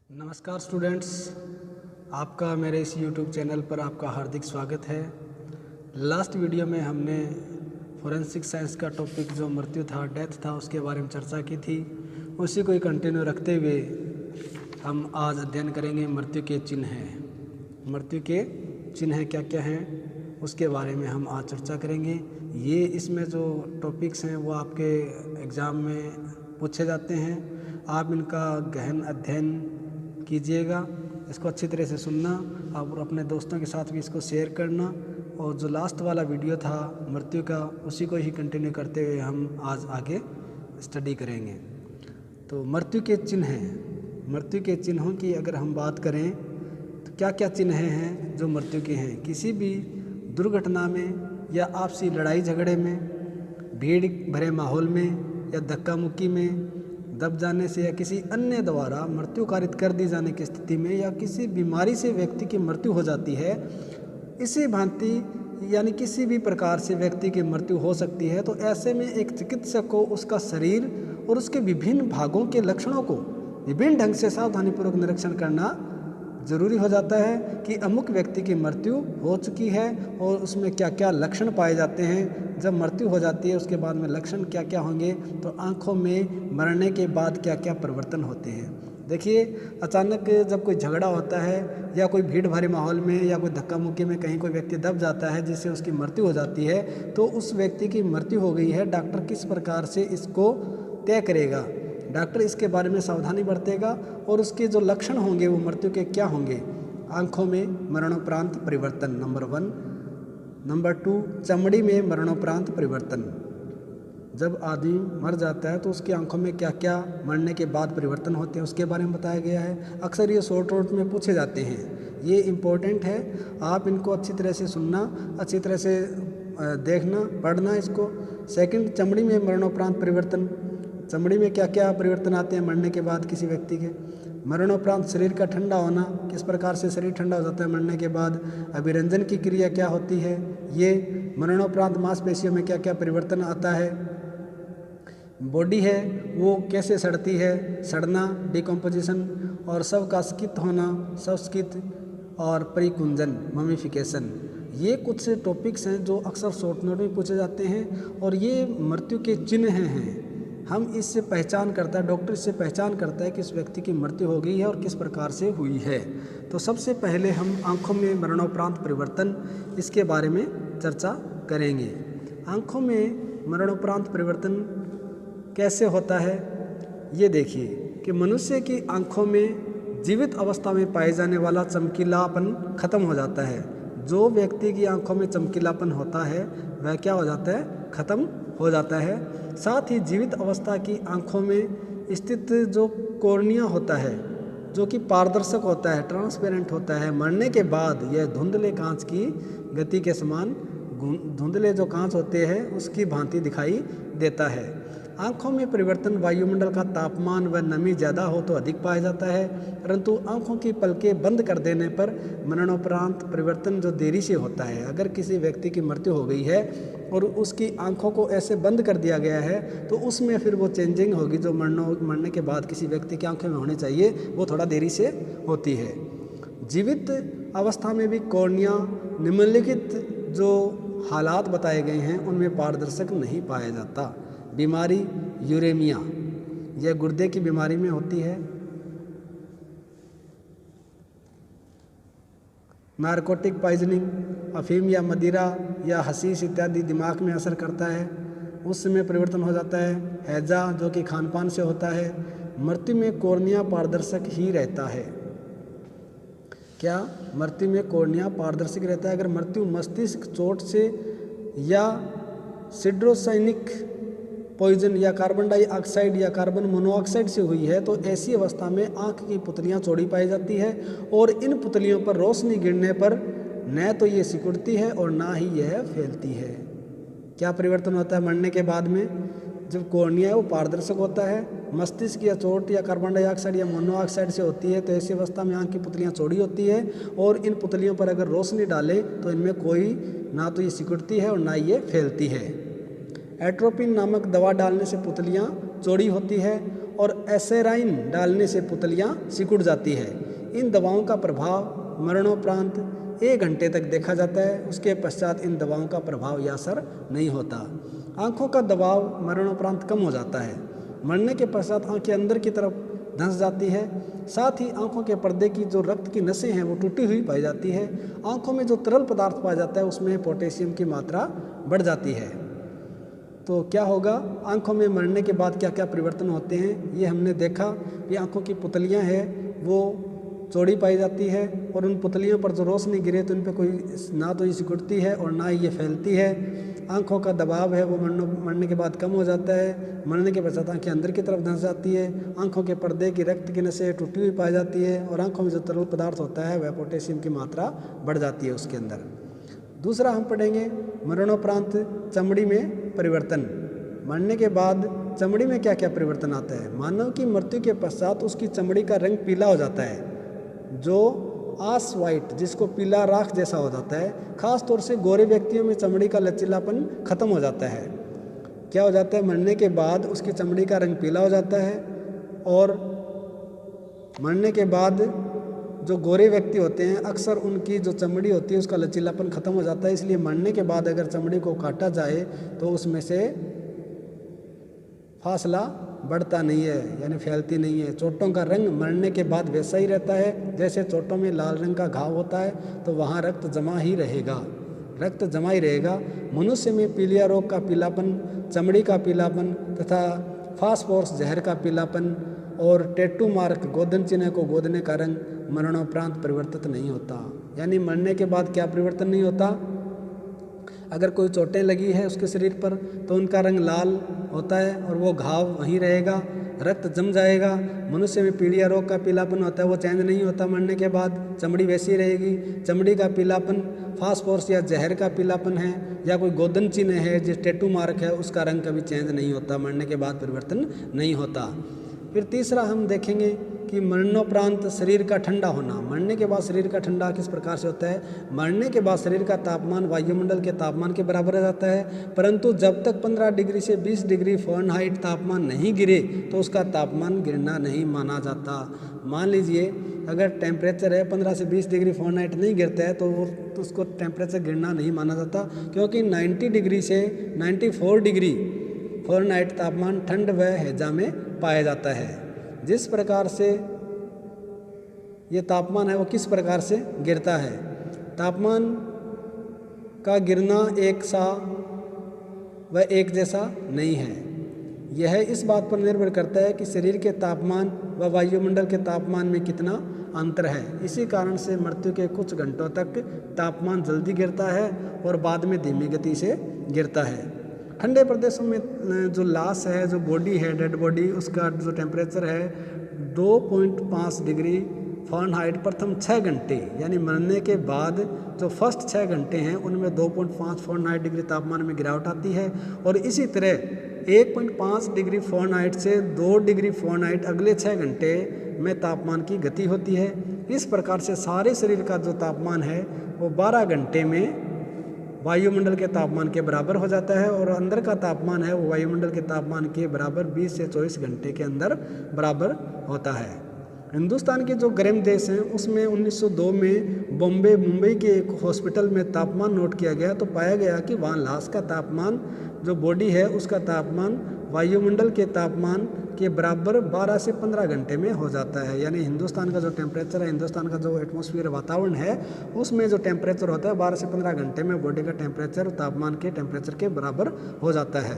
नमस्कार स्टूडेंट्स, आपका मेरे इस YouTube चैनल पर आपका हार्दिक स्वागत है। लास्ट वीडियो में हमने फोरेंसिक साइंस का टॉपिक जो मृत्यु था, डेथ था, उसके बारे में चर्चा की थी। उसी को ही कंटिन्यू रखते हुए हम आज अध्ययन करेंगे मृत्यु के चिन्ह हैं। मृत्यु के चिन्ह क्या क्या हैं उसके बारे में हम आज चर्चा करेंगे। ये इसमें जो टॉपिक्स हैं वो आपके एग्ज़ाम में पूछे जाते हैं। आप इनका गहन अध्ययन कीजिएगा, इसको अच्छी तरह से सुनना और अपने दोस्तों के साथ भी इसको शेयर करना। और जो लास्ट वाला वीडियो था मृत्यु का, उसी को ही कंटिन्यू करते हुए हम आज आगे स्टडी करेंगे। तो मृत्यु के चिन्ह हैं। मृत्यु के चिन्हों की अगर हम बात करें तो क्या क्या चिन्ह हैं जो मृत्यु के हैं। किसी भी दुर्घटना में या आपसी लड़ाई झगड़े में, भीड़ भरे माहौल में या धक्का मुक्की में, दब जाने से या किसी अन्य द्वारा मृत्यु कारित कर दी जाने की स्थिति में या किसी बीमारी से व्यक्ति की मृत्यु हो जाती है, इसी भांति यानी किसी भी प्रकार से व्यक्ति की मृत्यु हो सकती है। तो ऐसे में एक चिकित्सक को उसका शरीर और उसके विभिन्न भागों के लक्षणों को विभिन्न ढंग से सावधानीपूर्वक निरीक्षण करना जरूरी हो जाता है कि अमुक व्यक्ति की मृत्यु हो चुकी है और उसमें क्या क्या लक्षण पाए जाते हैं। जब मृत्यु हो जाती है उसके बाद में लक्षण क्या क्या होंगे, तो आँखों में मरने के बाद क्या क्या परिवर्तन होते हैं। देखिए, अचानक जब कोई झगड़ा होता है या कोई भीड़ भारी माहौल में या कोई धक्का मुक्की में कहीं कोई व्यक्ति दब जाता है जिससे उसकी मृत्यु हो जाती है, तो उस व्यक्ति की मृत्यु हो गई है, डॉक्टर किस प्रकार से इसको तय करेगा। डॉक्टर इसके बारे में सावधानी बरतेगा और उसके जो लक्षण होंगे वो मृत्यु के क्या होंगे। आँखों में मरणोपरांत परिवर्तन नंबर 1। नंबर 2, चमड़ी में मरणोपरांत परिवर्तन। जब आदमी मर जाता है तो उसकी आंखों में क्या क्या मरने के बाद परिवर्तन होते हैं उसके बारे में बताया गया है। अक्सर ये शॉर्ट नोट में पूछे जाते हैं, ये इम्पोर्टेंट है। आप इनको अच्छी तरह से सुनना, अच्छी तरह से देखना, पढ़ना इसको। सेकंड, चमड़ी में मरणोपरांत परिवर्तन। चमड़ी में क्या क्या परिवर्तन आते हैं मरने के बाद किसी व्यक्ति के। मरणोपरांत शरीर का ठंडा होना, किस प्रकार से शरीर ठंडा हो जाता है मरने के बाद। अभिरंजन की क्रिया क्या होती है ये। मरणोपरांत मांसपेशियों में क्या क्या परिवर्तन आता है। बॉडी है वो कैसे सड़ती है, सड़ना, डिकम्पोजिशन, और शव का स्कित होना, शव स्कित, और परिकुंजन, ममिफिकेशन। ये कुछ टॉपिक्स हैं जो अक्सर शॉर्ट नोट में पूछे जाते हैं और ये मृत्यु के चिन्ह हैं। हम इससे पहचान करता है, डॉक्टर इससे पहचान करता है कि इस व्यक्ति की मृत्यु हो गई है और किस प्रकार से हुई है। तो सबसे पहले हम आँखों में मरणोपरांत परिवर्तन, इसके बारे में चर्चा करेंगे। आँखों में मरणोपरांत परिवर्तन कैसे होता है ये देखिए कि मनुष्य की आँखों में जीवित अवस्था में पाए जाने वाला चमकीलापन खत्म हो जाता है। जो व्यक्ति की आँखों में चमकीलापन होता है वह क्या हो जाता है, खत्म हो जाता है। साथ ही जीवित अवस्था की आँखों में स्थित जो कॉर्निया होता है, जो कि पारदर्शक होता है, ट्रांसपेरेंट होता है, मरने के बाद यह धुंधले कांच की गति के समान, धुंधले जो कांच होते हैं उसकी भांति दिखाई देता है। आँखों में परिवर्तन वायुमंडल का तापमान व नमी ज़्यादा हो तो अधिक पाया जाता है, परंतु आँखों की पलकें बंद कर देने पर मरणोपरांत परिवर्तन जो देरी से होता है। अगर किसी व्यक्ति की मृत्यु हो गई है और उसकी आँखों को ऐसे बंद कर दिया गया है तो उसमें फिर वो चेंजिंग होगी जो मरने के बाद किसी व्यक्ति की आँखों में होनी चाहिए, वो थोड़ा देरी से होती है। जीवित अवस्था में भी कॉर्निया निम्नलिखित जो हालात बताए गए हैं उनमें पारदर्शक नहीं पाया जाता। बीमारी यूरेमिया, यह गुर्दे की बीमारी में होती है। नारकोटिक पॉइजनिंग, अफीम या मदिरा या हशीश इत्यादि दिमाग में असर करता है, उस समय परिवर्तन हो जाता है। हैजा जो कि खानपान से होता है। मृत्यु में कॉर्निया पारदर्शक ही रहता है। क्या मृत्यु में कॉर्निया पारदर्शक रहता है? अगर मृत्यु मस्तिष्क चोट से या सिड्रोसाइनिक पॉइजन या कार्बन डाइऑक्साइड या कार्बन मोनोऑक्साइड से हुई है तो ऐसी अवस्था में आँख की पुतलियाँ चौड़ी पाई जाती है और इन पुतलियों पर रोशनी गिरने पर न तो ये सिकुड़ती है और ना ही यह फैलती है। क्या परिवर्तन होता है मरने के बाद में? जब कॉर्निया है वो पारदर्शक होता है, मस्तिष्क या चोट या कार्बन डाइऑक्साइड या मोनोऑक्साइड से होती है तो ऐसी अवस्था में आँख की पुतलियाँ चौड़ी होती है और इन पुतलियों पर अगर रोशनी डाले तो इनमें कोई ना तो ये सिकुड़ती है और ना ये फैलती है। एट्रोपिन नामक दवा डालने से पुतलियाँ चौड़ी होती है और एसेराइन डालने से पुतलियाँ सिकुड़ जाती है। इन दवाओं का प्रभाव मरणोपरांत 1 घंटे तक देखा जाता है, उसके पश्चात इन दवाओं का प्रभाव या असर नहीं होता। आँखों का दबाव मरणोपरांत कम हो जाता है। मरने के पश्चात आँखें अंदर की तरफ धंस जाती है, साथ ही आँखों के पर्दे की जो रक्त की नसें हैं वो टूटी हुई पाई जाती है। आँखों में जो तरल पदार्थ पाया जाता है उसमें पोटेशियम की मात्रा बढ़ जाती है। तो क्या होगा, आँखों में मरने के बाद क्या क्या परिवर्तन होते हैं ये हमने देखा। ये आँखों की पुतलियाँ हैं वो चौड़ी पाई जाती है और उन पुतलियों पर जो रोशनी गिरे तो उन पर कोई ना तो ये सिकुड़ती है और ना ही ये फैलती है। आँखों का दबाव है वो मरने के बाद कम हो जाता है। मरने के पश्चात आँखें अंदर की तरफ धंस जाती है। आँखों के पर्दे की रक्त की नसें टूटी हुई पाई जाती है और आँखों में जो तरल पदार्थ होता है वह पोटेशियम की मात्रा बढ़ जाती है उसके अंदर। दूसरा हम पढ़ेंगे मरणोपरांत चमड़ी में परिवर्तन। मरने के बाद चमड़ी में क्या क्या परिवर्तन आता है। मानव की मृत्यु के पश्चात उसकी चमड़ी का रंग पीला हो जाता है, जो आस वाइट जिसको पीला राख जैसा हो जाता है। खास तौर से गोरे व्यक्तियों में चमड़ी का लचीलापन खत्म हो जाता है। क्या हो जाता है, मरने के बाद उसकी चमड़ी का रंग पीला हो जाता है और मरने के बाद जो गोरे व्यक्ति होते हैं अक्सर उनकी जो चमड़ी होती है उसका लचीलापन खत्म हो जाता है। इसलिए मरने के बाद अगर चमड़ी को काटा जाए तो उसमें से फासला बढ़ता नहीं है, यानी फैलती नहीं है। चोटों का रंग मरने के बाद वैसा ही रहता है। जैसे चोटों में लाल रंग का घाव होता है तो वहाँ रक्त जमा ही रहेगा, रक्त जमा ही रहेगा। मनुष्य में पीलिया रोग का पीलापन, चमड़ी का पीलापन तथा फास्फोरस जहर का पीलापन और टैटू मार्क गोदन चिन्ह को गोदने का रंग मरणोपरांत परिवर्तित नहीं होता। यानी मरने के बाद क्या परिवर्तन नहीं होता, अगर कोई चोटें लगी है उसके शरीर पर तो उनका रंग लाल होता है और वो घाव वहीं रहेगा, रक्त जम जाएगा। मनुष्य में पीलिया रोग का पीलापन होता है वो चेंज नहीं होता मरने के बाद, चमड़ी वैसी रहेगी। चमड़ी का पीलापन फास्फोरस या जहर का पीलापन है या कोई गोदन चिन्ह है जिस टैटू मार्क है उसका रंग कभी चेंज नहीं होता, मरने के बाद परिवर्तन नहीं होता। फिर तीसरा हम देखेंगे कि मरणोपरांत शरीर का ठंडा होना। मरने के बाद शरीर का ठंडा किस प्रकार से होता है। मरने के बाद शरीर का तापमान वायुमंडल के तापमान के बराबर हो जाता है, परंतु जब तक 15 डिग्री से 20 डिग्री फ़ारेनहाइट तापमान नहीं गिरे तो उसका तापमान गिरना नहीं माना जाता। मान लीजिए अगर टेम्परेचर है 15 से 20 डिग्री फ़ारेनहाइट नहीं गिरता है तो उसको टेम्परेचर गिरना नहीं माना जाता, क्योंकि 90 डिग्री से 94 डिग्री फ़ारेनहाइट तापमान ठंड व हैजा में पाया जाता है। जिस प्रकार से ये तापमान है वो किस प्रकार से गिरता है। तापमान का गिरना एक सा व एक जैसा नहीं है। यह इस बात पर निर्भर करता है कि शरीर के तापमान व वायुमंडल के तापमान में कितना अंतर है। इसी कारण से मृत्यु के कुछ घंटों तक तापमान जल्दी गिरता है और बाद में धीमी गति से गिरता है। ठंडे प्रदेशों में जो लाश है, जो बॉडी है, डेड बॉडी, उसका जो टेम्परेचर है 2.5 डिग्री फ़ारेनहाइट प्रथम 6 घंटे, यानी मरने के बाद जो फर्स्ट 6 घंटे हैं उनमें 2.5 फ़ारेनहाइट डिग्री तापमान में गिरावट आती है और इसी तरह 1.5 डिग्री फ़ारेनहाइट से 2 डिग्री फ़ारेनहाइट अगले 6 घंटे में तापमान की गति होती है। इस प्रकार से सारे शरीर का जो तापमान है वो 12 घंटे में वायुमंडल के तापमान के बराबर हो जाता है और अंदर का तापमान है वो वायुमंडल के तापमान के बराबर 20 से 24 घंटे के अंदर बराबर होता है। हिंदुस्तान के जो गर्म देश हैं उसमें 1902 में मुंबई के एक हॉस्पिटल में तापमान नोट किया गया तो पाया गया कि वहाँ लाश का तापमान, जो बॉडी है उसका तापमान वायुमंडल के तापमान के बराबर 12 से 15 घंटे में हो जाता है। यानी हिंदुस्तान का जो टेम्परेचर है, हिंदुस्तान का जो एटमॉस्फेयर वातावरण है उसमें जो टेम्परेचर होता है 12 से 15 घंटे में बॉडी का टेम्परेचर तापमान के टेम्परेचर के बराबर हो जाता है।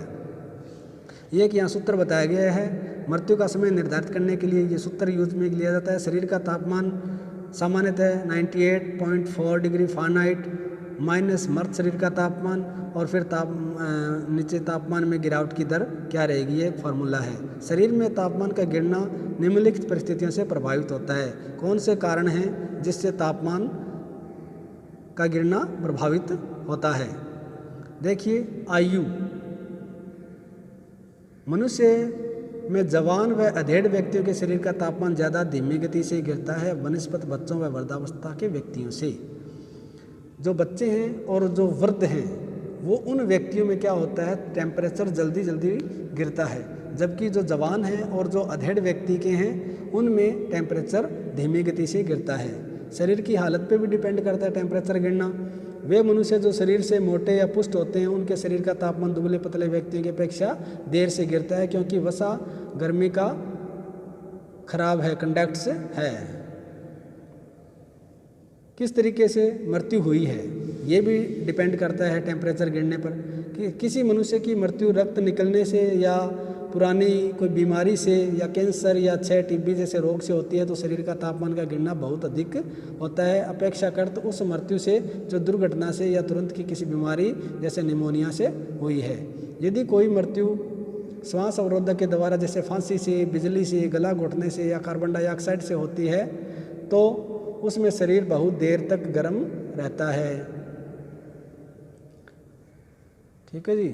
ये एक यहाँ सूत्र बताया गया है। मृत्यु का समय निर्धारित करने के लिए ये सूत्र यूज में लिया जाता है। शरीर का तापमान सामान्यतः 98.4 डिग्री फ़ारेनहाइट माइनस मर्द शरीर का तापमान और फिर नीचे तापमान में गिरावट की दर क्या रहेगी, ये एक फार्मूला है। शरीर में तापमान का गिरना निम्नलिखित परिस्थितियों से प्रभावित होता है। कौन से कारण हैं जिससे तापमान का गिरना प्रभावित होता है। देखिए, आयु। मनुष्य में जवान व अधेड़ व्यक्तियों के शरीर का तापमान ज़्यादा धीमी गति से गिरता है बनस्पत बच्चों व वृद्धावस्था के व्यक्तियों से। जो बच्चे हैं और जो वृद्ध हैं वो उन व्यक्तियों में क्या होता है, टेम्परेचर जल्दी जल्दी गिरता है, जबकि जो जवान हैं और जो अधेड़ व्यक्ति के हैं उनमें टेम्परेचर धीमी गति से गिरता है। शरीर की हालत पे भी डिपेंड करता है टेम्परेचर गिरना। वे मनुष्य जो शरीर से मोटे या पुष्ट होते हैं उनके शरीर का तापमान दुबले पतले व्यक्तियों की अपेक्षा देर से गिरता है, क्योंकि वसा गर्मी का खराब है, कंडक्ट्स है। किस तरीके से मृत्यु हुई है ये भी डिपेंड करता है टेम्परेचर गिरने पर, कि किसी मनुष्य की मृत्यु रक्त निकलने से या पुरानी कोई बीमारी से या कैंसर या क्षय टीबी जैसे रोग से होती है तो शरीर का तापमान का गिरना बहुत अधिक होता है अपेक्षाकृत उस मृत्यु से जो दुर्घटना से या तुरंत की किसी बीमारी जैसे निमोनिया से हुई है। यदि कोई मृत्यु श्वास अवरोधक के द्वारा जैसे फांसी से, बिजली से, गला घोटने से या कार्बन डाइऑक्साइड से होती है तो उसमें शरीर बहुत देर तक गर्म रहता है। ठीक है जी।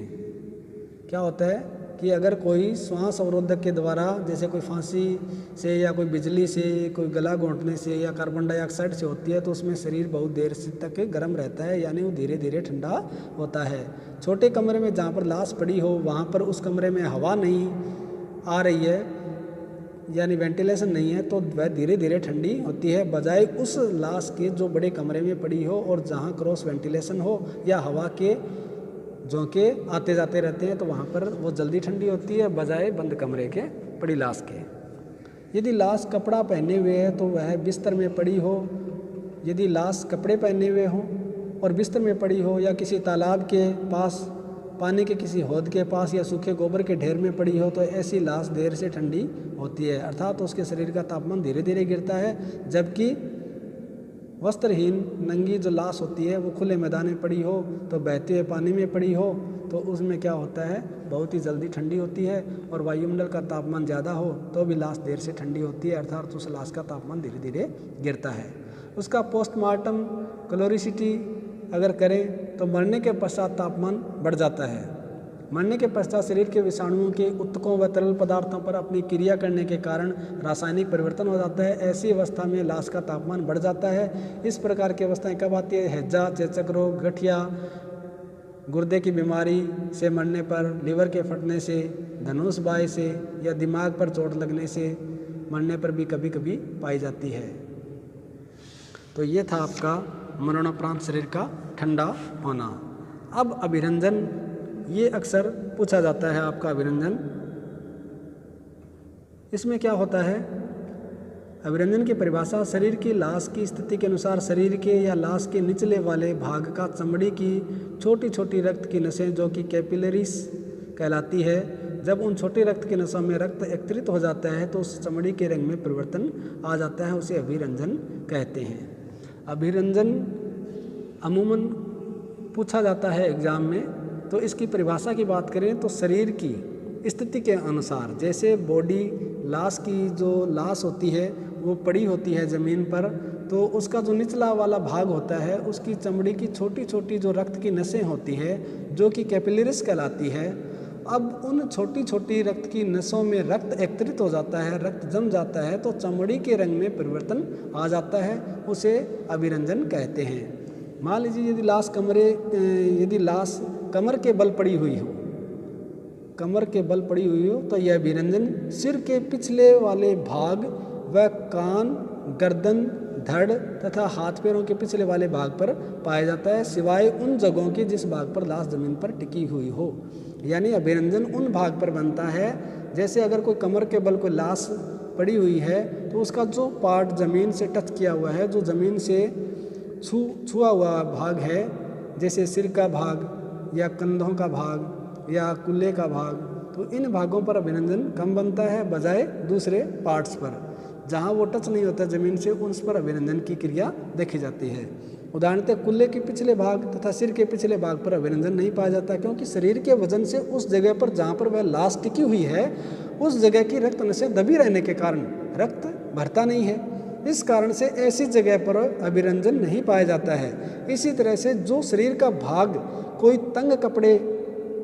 क्या होता है कि अगर कोई श्वास अवरोधक के द्वारा जैसे कोई फांसी से या कोई बिजली से, कोई गला घोंटने से या कार्बन डाइऑक्साइड से होती है तो उसमें शरीर बहुत देर से तक गर्म रहता है, यानी वो धीरे धीरे ठंडा होता है। छोटे कमरे में जहाँ पर लाश पड़ी हो वहाँ पर उस कमरे में हवा नहीं आ रही है यानी वेंटिलेशन नहीं है तो वह धीरे धीरे ठंडी होती है, बजाय उस लाश के जो बड़े कमरे में पड़ी हो और जहाँ क्रॉस वेंटिलेशन हो या हवा के झोंके आते जाते रहते हैं तो वहाँ पर वो जल्दी ठंडी होती है बजाय बंद कमरे के पड़ी लाश के। यदि लाश कपड़ा पहने हुए है तो वह बिस्तर में पड़ी हो, यदि लाश कपड़े पहने हुए हो और बिस्तर में पड़ी हो या किसी तालाब के पास, पानी के किसी हौद के पास या सूखे गोबर के ढेर में पड़ी हो तो ऐसी लाश देर से ठंडी होती है, अर्थात उसके शरीर का तापमान धीरे धीरे गिरता है। जबकि वस्त्रहीन नंगी जो लाश होती है वो खुले मैदान में पड़ी हो तो बहते हुए पानी में पड़ी हो तो उसमें क्या होता है, बहुत ही जल्दी ठंडी होती है, और वायुमंडल का तापमान ज़्यादा हो तो भी लाश देर से ठंडी होती है, अर्थात उस लाश का तापमान धीरे धीरे गिरता है। उसका पोस्टमार्टम क्लोरिसिटी अगर करें तो मरने के पश्चात तापमान बढ़ जाता है। मरने के पश्चात शरीर के विषाणुओं के उत्तकों व तरल पदार्थों पर अपनी क्रिया करने के कारण रासायनिक परिवर्तन हो जाता है। ऐसी अवस्था में लाश का तापमान बढ़ जाता है। इस प्रकार की अवस्थाएं कब आती है, हैजा, चेचक रोग, गठिया, गुर्दे की बीमारी से मरने पर, लीवर के फटने से, धनुष बाय से या दिमाग पर चोट लगने से मरने पर भी कभी कभी पाई जाती है। तो ये था आपका मरणोपरांत शरीर का ठंडा होना। अब अभिरंजन, ये अक्सर पूछा जाता है आपका अभिरंजन, इसमें क्या होता है? अभिरंजन की परिभाषा शरीर की लाश की स्थिति के अनुसार शरीर के या लाश के निचले वाले भाग का चमड़ी की छोटी छोटी रक्त की नसें जो कि कैपिलरीज कहलाती है, जब उन छोटी रक्त की नसों में रक्त एकत्रित हो जाता है तो उस चमड़ी के रंग में परिवर्तन आ जाता है, उसे अभिरंजन कहते हैं। अभिरंजन अमूमन पूछा जाता है एग्जाम में, तो इसकी परिभाषा की बात करें तो शरीर की स्थिति के अनुसार, जैसे बॉडी, लाश की जो लाश होती है वो पड़ी होती है ज़मीन पर, तो उसका जो निचला वाला भाग होता है उसकी चमड़ी की छोटी छोटी जो रक्त की नसें होती है जो कि कैपिलरीज कहलाती है, अब उन छोटी छोटी रक्त की नसों में रक्त एकत्रित हो जाता है, रक्त जम जाता है तो चमड़ी के रंग में परिवर्तन आ जाता है, उसे अभिरंजन कहते हैं। मान लीजिए यदि लाश कमर के बल पड़ी हुई हो, कमर के बल पड़ी हुई हो तो यह अभिरंजन सिर के पिछले वाले भाग व कान, गर्दन, धड़ तथा हाथ पैरों के पिछले वाले भाग पर पाया जाता है, सिवाय उन जगहों के जिस भाग पर लाश जमीन पर टिकी हुई हो। यानी अभिरंजन उन भाग पर बनता है, जैसे अगर कोई कमर के बल कोई लाश पड़ी हुई है तो उसका जो पार्ट ज़मीन से टच किया हुआ है, जो ज़मीन से छुआ हुआ भाग है, जैसे सिर का भाग या कंधों का भाग या कुल्ले का भाग, तो इन भागों पर अभिरंजन कम बनता है बजाय दूसरे पार्ट्स पर। जहाँ वो टच नहीं होता ज़मीन से, उस पर अभिरंजन की क्रिया देखी जाती है। उदाहरणतः कुल्ले के पिछले भाग तथा सिर के पिछले भाग पर अभिरंजन नहीं पाया जाता, क्योंकि शरीर के वजन से उस जगह पर जहाँ पर वह लाश टिकी हुई है उस जगह की रक्त नसें दबी रहने के कारण रक्त भरता नहीं है। इस कारण से ऐसी जगह पर अभिरंजन नहीं पाया जाता है। इसी तरह से जो शरीर का भाग कोई तंग कपड़े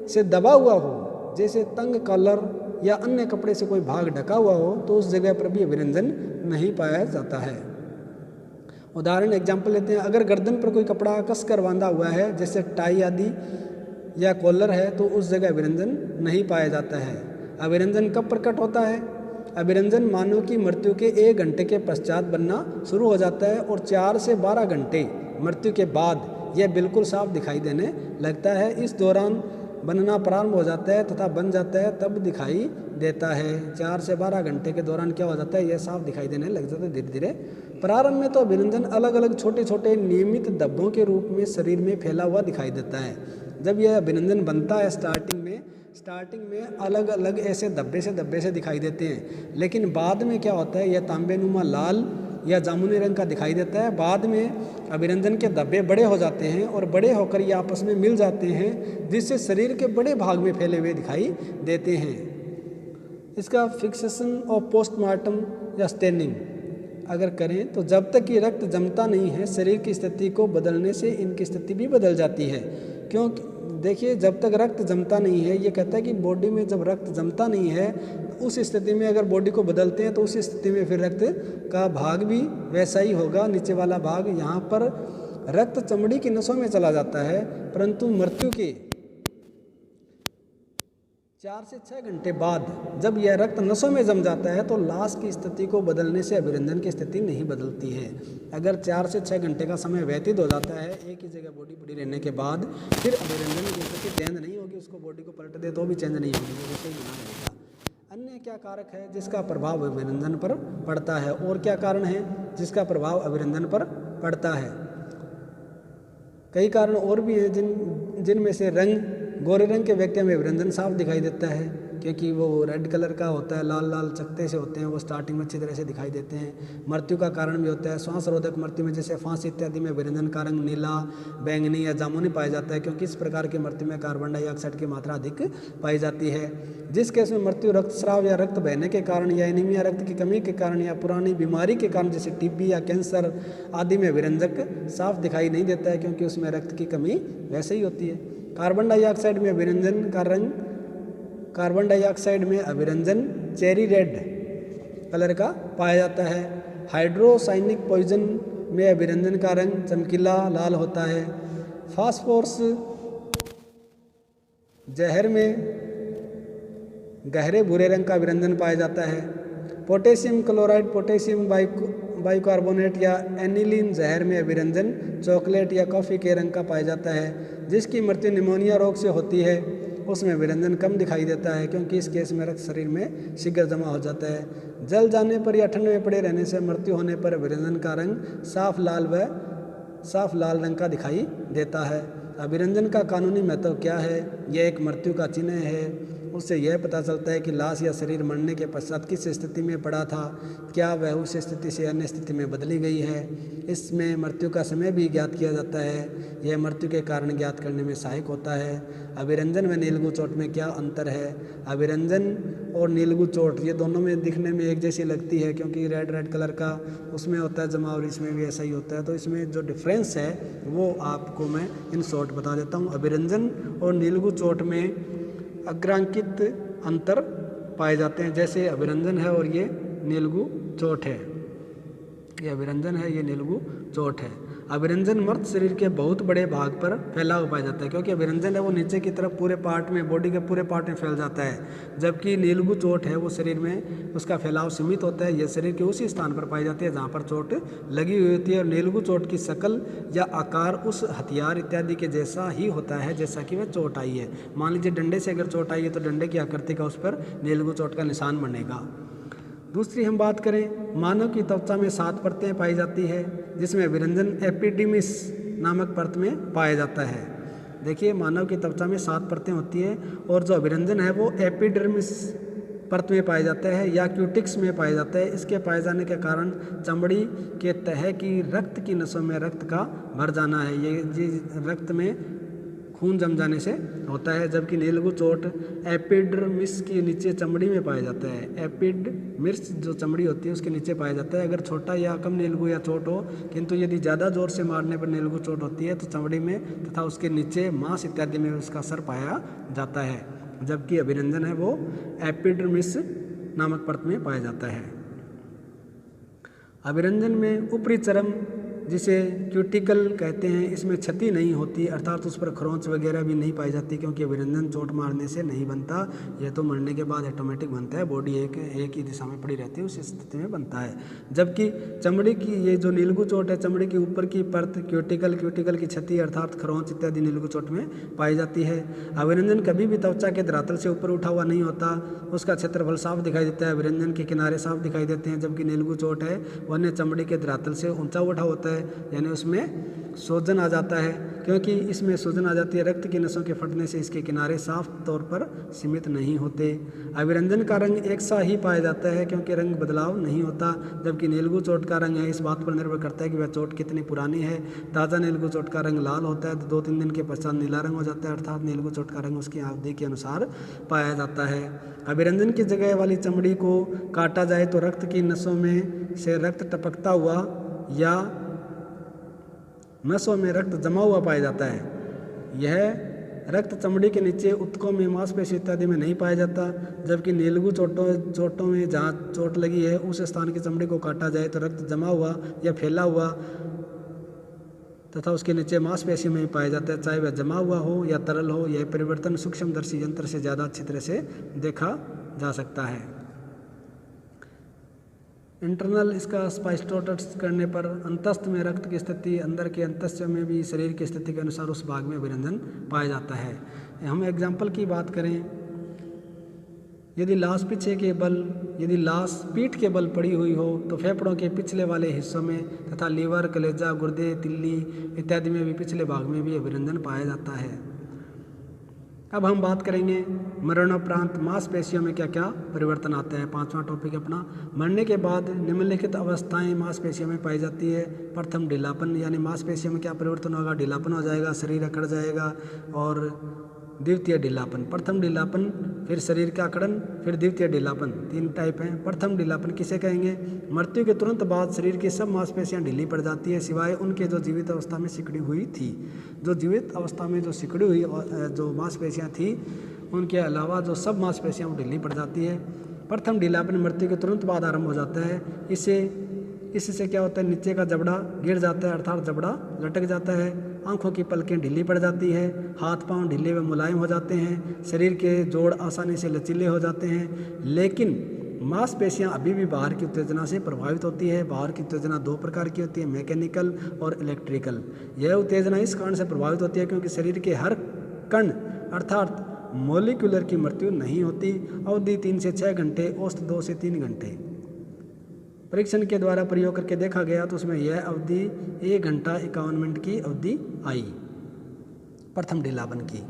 से दबा हुआ हो, जैसे तंग कॉलर या अन्य कपड़े से कोई भाग ढका हुआ हो, तो उस जगह पर भी अभिरंजन नहीं पाया जाता है। उदाहरण एग्जाम्पल लेते हैं, अगर गर्दन पर कोई कपड़ा कस कर बांधा हुआ है, जैसे टाई आदि, या कॉलर है तो उस जगह अभिरंजन नहीं पाया जाता है। अभिरंजन कब प्रकट होता है? अभिरंजन मानव की मृत्यु के 1 घंटे के पश्चात बनना शुरू हो जाता है और 4 से 12 घंटे मृत्यु के बाद यह बिल्कुल साफ दिखाई देने लगता है। इस दौरान बनना प्रारंभ हो जाता है तथा बन जाता है तब दिखाई देता है। 4 से 12 घंटे के दौरान क्या हो जाता है? यह साफ दिखाई देने लग जाता है धीरे धीरे। प्रारंभ में तो अभिरंजन अलग अलग छोटे छोटे नियमित धब्बों के रूप में शरीर में फैला हुआ दिखाई देता है। जब यह अभिरंजन बनता है स्टार्टिंग में अलग अलग ऐसे धब्बे से दिखाई देते हैं, लेकिन बाद में क्या होता है? यह तांबेनुमा लाल या जामुनी रंग का दिखाई देता है। बाद में अभिरंजन के धब्बे बड़े हो जाते हैं और बड़े होकर ये आपस में मिल जाते हैं, जिससे शरीर के बड़े भाग में फैले हुए दिखाई देते हैं। इसका फिक्सेशन और पोस्टमार्टम या स्टेनिंग अगर करें तो जब तक कि रक्त जमता नहीं है, शरीर की स्थिति को बदलने से इनकी स्थिति भी बदल जाती है। क्योंकि देखिए, जब तक रक्त जमता नहीं है, ये कहता है कि बॉडी में जब रक्त जमता नहीं है उस स्थिति में अगर बॉडी को बदलते हैं तो उस स्थिति में फिर रक्त का भाग भी वैसा ही होगा। नीचे वाला भाग, यहाँ पर रक्त चमड़ी की नसों में चला जाता है, परंतु मृत्यु के 4 से 6 घंटे बाद जब यह रक्त नसों में जम जाता है तो लाश की स्थिति को बदलने से अभिरंजन की स्थिति नहीं बदलती है। अगर 4 से 6 घंटे का समय व्यतीत हो जाता है एक ही जगह बॉडी पड़ी रहने के बाद, फिर अभिरंजन की स्थिति चेंज नहीं होगी। उसको बॉडी को पलट दे तो भी चेंज नहीं होगी, वो वैसे ही बना रहेगा। अन्य क्या कारक है जिसका प्रभाव अभिरंजन पर पड़ता है? और क्या कारण है जिसका प्रभाव अभिरंजन पर पड़ता है? कई कारण और भी हैं जिनमें से गोरे रंग के व्यक्ति में अभिरंजन साफ दिखाई देता है, क्योंकि वो रेड कलर का होता है, लाल लाल चकते से होते हैं, वो स्टार्टिंग में अच्छी तरह से दिखाई देते हैं। मृत्यु का कारण भी होता है। श्वास रोधक मृत्यु में जैसे फांसी इत्यादि में अभिरंजन का रंग नीला, बैंगनी या जामुनी पाया जाता है, क्योंकि इस प्रकार की मृत्यु में कार्बन डाइऑक्साइड की मात्रा अधिक पाई जाती है। जिस केस में मृत्यु रक्तस्राव या रक्त बहने के कारण या एनीमिया रक्त की कमी के कारण या पुरानी बीमारी के कारण जैसे टीबी या कैंसर आदि में अभिरंजक साफ दिखाई नहीं देता है, क्योंकि उसमें रक्त की कमी वैसे ही होती है। कार्बन डाइऑक्साइड में अभिरंजन का रंग, कार्बन डाइऑक्साइड में अभिरंजन चेरी रेड कलर का पाया जाता है। हाइड्रोसाइनिक पॉइजन में अभिरंजन का रंग चमकीला लाल होता है। फास्फोरस जहर में गहरे भूरे रंग का अभिरंजन पाया जाता है। पोटेशियम क्लोराइड, पोटेशियम बाइकार्बोनेट या एनिलीन जहर में अभिरंजन चॉकलेट या कॉफ़ी के रंग का पाया जाता है। जिसकी मृत्यु निमोनिया रोग से होती है उसमें अभिरंजन कम दिखाई देता है, क्योंकि इस केस में रक्त शरीर में शीघ्र जमा हो जाता है। जल जाने पर या ठंड में पड़े रहने से मृत्यु होने पर अभिरंजन का रंग साफ लाल रंग का दिखाई देता है। अभिरंजन का कानूनी महत्व क्या है? यह एक मृत्यु का चिन्ह है। उससे यह पता चलता है कि लाश या शरीर मरने के पश्चात किस स्थिति में पड़ा था, क्या वह उस स्थिति से अन्य स्थिति में बदली गई है। इसमें मृत्यु का समय भी ज्ञात किया जाता है। यह मृत्यु के कारण ज्ञात करने में सहायक होता है। अभिरंजन व नीलगु चोट में क्या अंतर है? अभिरंजन और नीलगु चोट ये दोनों में दिखने में एक जैसी लगती है, क्योंकि रेड कलर का उसमें होता है जमा और इसमें भी ऐसा ही होता है। तो इसमें जो डिफरेंस है वो आपको मैं इन शॉर्ट बता देता हूँ। अभिरंजन और नीलगु चोट में अग्रांकित अंतर पाए जाते हैं, जैसे अभिरंजन है और ये नीलगु चोट है। ये अभिरंजन है, ये नीलगु चोट है। अभिरंजन मर्द शरीर के बहुत बड़े भाग पर फैला हुआ पाया जाता है, क्योंकि अभिरंजन है वो नीचे की तरफ पूरे पार्ट में, बॉडी के पूरे पार्ट में फैल जाता है, जबकि नीलगु चोट है वो शरीर में उसका फैलाव सीमित होता है। यह शरीर के उसी स्थान पर पाई जाती है जहाँ पर चोट लगी हुई होती है। और नीलगु चोट की शक्ल या आकार उस हथियार इत्यादि के जैसा ही होता है जैसा कि वह चोट आई है। मान लीजिए डंडे से अगर चोट आई है तो डंडे की आकृति का उस पर नीलगु चोट का निशान बनेगा। दूसरी हम बात करें, मानव की त्वचा में 7 परतें पाई जाती है, जिसमें अभिरंजन एपिडर्मिस नामक परत में पाया जाता है। देखिए, मानव की त्वचा में 7 परतें होती है और जो अभिरंजन है वो एपिडर्मिस परत में पाया जाता है या क्यूटिक्स में पाया जाता है। इसके पाए जाने के कारण चमड़ी के तह की रक्त की नसों में रक्त का भर जाना है, ये रक्त में खून जम जाने से होता है। जबकि नीलगु चोट एपिडर्मिस के नीचे चमड़ी में पाया जाता है। एपिडर्मिस जो चमड़ी होती है उसके नीचे पाया जाता है। अगर छोटा या कम नीलगु या चोट हो, किंतु यदि ज़्यादा जोर से मारने पर नीलगु चोट होती है तो चमड़ी में तथा उसके नीचे मांस इत्यादि में उसका असर पाया जाता है। जबकि अभिरंजन है वो एपिडर्मिस नामक परत में पाया जाता है। अभिरंजन में ऊपरी चर्म जिसे क्यूटिकल कहते हैं, इसमें क्षति नहीं होती, अर्थात उस पर खरोंच वगैरह भी नहीं पाई जाती, क्योंकि विरंजन चोट मारने से नहीं बनता। यह तो मरने के बाद ऑटोमेटिक बनता है, बॉडी एक ही दिशा में पड़ी रहती है, उस स्थिति में बनता है। जबकि चमड़ी की ये जो नीलगू चोट है, चमड़ी की ऊपर की परत क्यूटिकल की क्षति अर्थात खरोंच इत्यादि नीलगू चोट में पाई जाती है। अभिरंजन कभी भी त्वचा के धरातल से ऊपर उठा हुआ नहीं होता, उसका क्षेत्रफल साफ दिखाई देता है, विरंजन के किनारे साफ दिखाई देते हैं। जबकि नीलगू चोट है वह चमड़ी के धरातल से ऊंचा उठा होता है, यानी उसमें सूजन आ जाता है। क्योंकि इसमें सूजन आ जाती है, रक्त की नसों के फटने से इसके किनारे साफ तौर पर सीमित नहीं होते। अभिरंजन का रंग एक सा ही पाया जाता है, क्योंकि रंग बदलाव नहीं होता। जबकि नीलगू चोट का रंग है इस बात पर निर्भर करता है कि वह चोट कितनी पुरानी है। ताज़ा नीलगू चोट का रंग लाल होता है, तो 2-3 दिन के पश्चात नीला रंग हो जाता है, अर्थात नीलगू चोट का रंग उसकी अवधि के अनुसार पाया जाता है। अभिरंजन की जगह वाली चमड़ी को काटा जाए तो रक्त की नसों में से रक्त टपकता हुआ या नसों में रक्त जमा हुआ पाया जाता है। यह रक्त चमड़ी के नीचे ऊतकों में, मांसपेशी इत्यादि में नहीं पाया जाता। जबकि नीलगू चोटों में जहाँ चोट लगी है उस स्थान की चमड़ी को काटा जाए तो रक्त जमा हुआ या फैला हुआ तथा उसके नीचे मांसपेशी में पाया जाता है, चाहे वह जमा हुआ हो या तरल हो। यह परिवर्तन सूक्ष्मदर्शी यंत्र से ज़्यादा अच्छी तरह से देखा जा सकता है। इंटरनल इसका स्पाइस्टोटस करने पर अंतस्थ में रक्त की स्थिति, अंदर के अंतस्थ में भी शरीर की स्थिति के अनुसार उस भाग में विरंजन पाया जाता है। हम एग्जाम्पल की बात करें, यदि लाश पीठ के बल पड़ी हुई हो तो फेफड़ों के पिछले वाले हिस्सों में तथा लीवर, कलेजा, गुर्दे, तिल्ली इत्यादि में भी पिछले भाग में भी विरंजन पाया जाता है। अब हम बात करेंगे मरणोपरांत मांसपेशियों में क्या क्या परिवर्तन आता है। 5वां टॉपिक अपना, मरने के बाद निम्नलिखित अवस्थाएं मांसपेशियों में पाई जाती है। प्रथम ढीलापन, यानी मांसपेशियों में क्या परिवर्तन होगा, ढीलापन हो जाएगा, शरीर अकड़ जाएगा। और द्वितीय ढीलापन, प्रथम ढीलापन, फिर शरीर का अकड़न, फिर द्वितीय ढीलापन, 3 टाइप हैं। प्रथम ढीलापन किसे कहेंगे, मृत्यु के तुरंत बाद शरीर की सब मांसपेशियां ढीली पड़ जाती है सिवाय उनके जो जीवित अवस्था में सिकुड़ी हुई थी। जो जीवित अवस्था में जो सिकुड़ी हुई जो मांसपेशियां थी उनके अलावा जो सब मांसपेशियां वो ढीली पड़ जाती है। प्रथम ढीलापन मृत्यु के तुरंत बाद आरंभ हो जाता है। इससे क्या होता है, नीचे का जबड़ा गिर जाता है, अर्थात जबड़ा लटक जाता है। आंखों की पलकें ढीली पड़ जाती है, हाथ पांव ढीले व मुलायम हो जाते हैं, शरीर के जोड़ आसानी से लचीले हो जाते हैं। लेकिन मांसपेशियां अभी भी बाहर की उत्तेजना से प्रभावित होती है। बाहर की उत्तेजना 2 प्रकार की होती है, मैकेनिकल और इलेक्ट्रिकल। यह उत्तेजना इस कारण से प्रभावित होती है क्योंकि शरीर के हर कण अर्थात मॉलिक्यूलर की मृत्यु नहीं होती। अवधि 3 से 6 घंटे, औसत 2 से 3 घंटे। परीक्षण के द्वारा प्रयोग करके देखा गया तो उसमें यह अवधि 1 घंटा 51 मिनट की अवधि आई प्रथम ढीलापन की।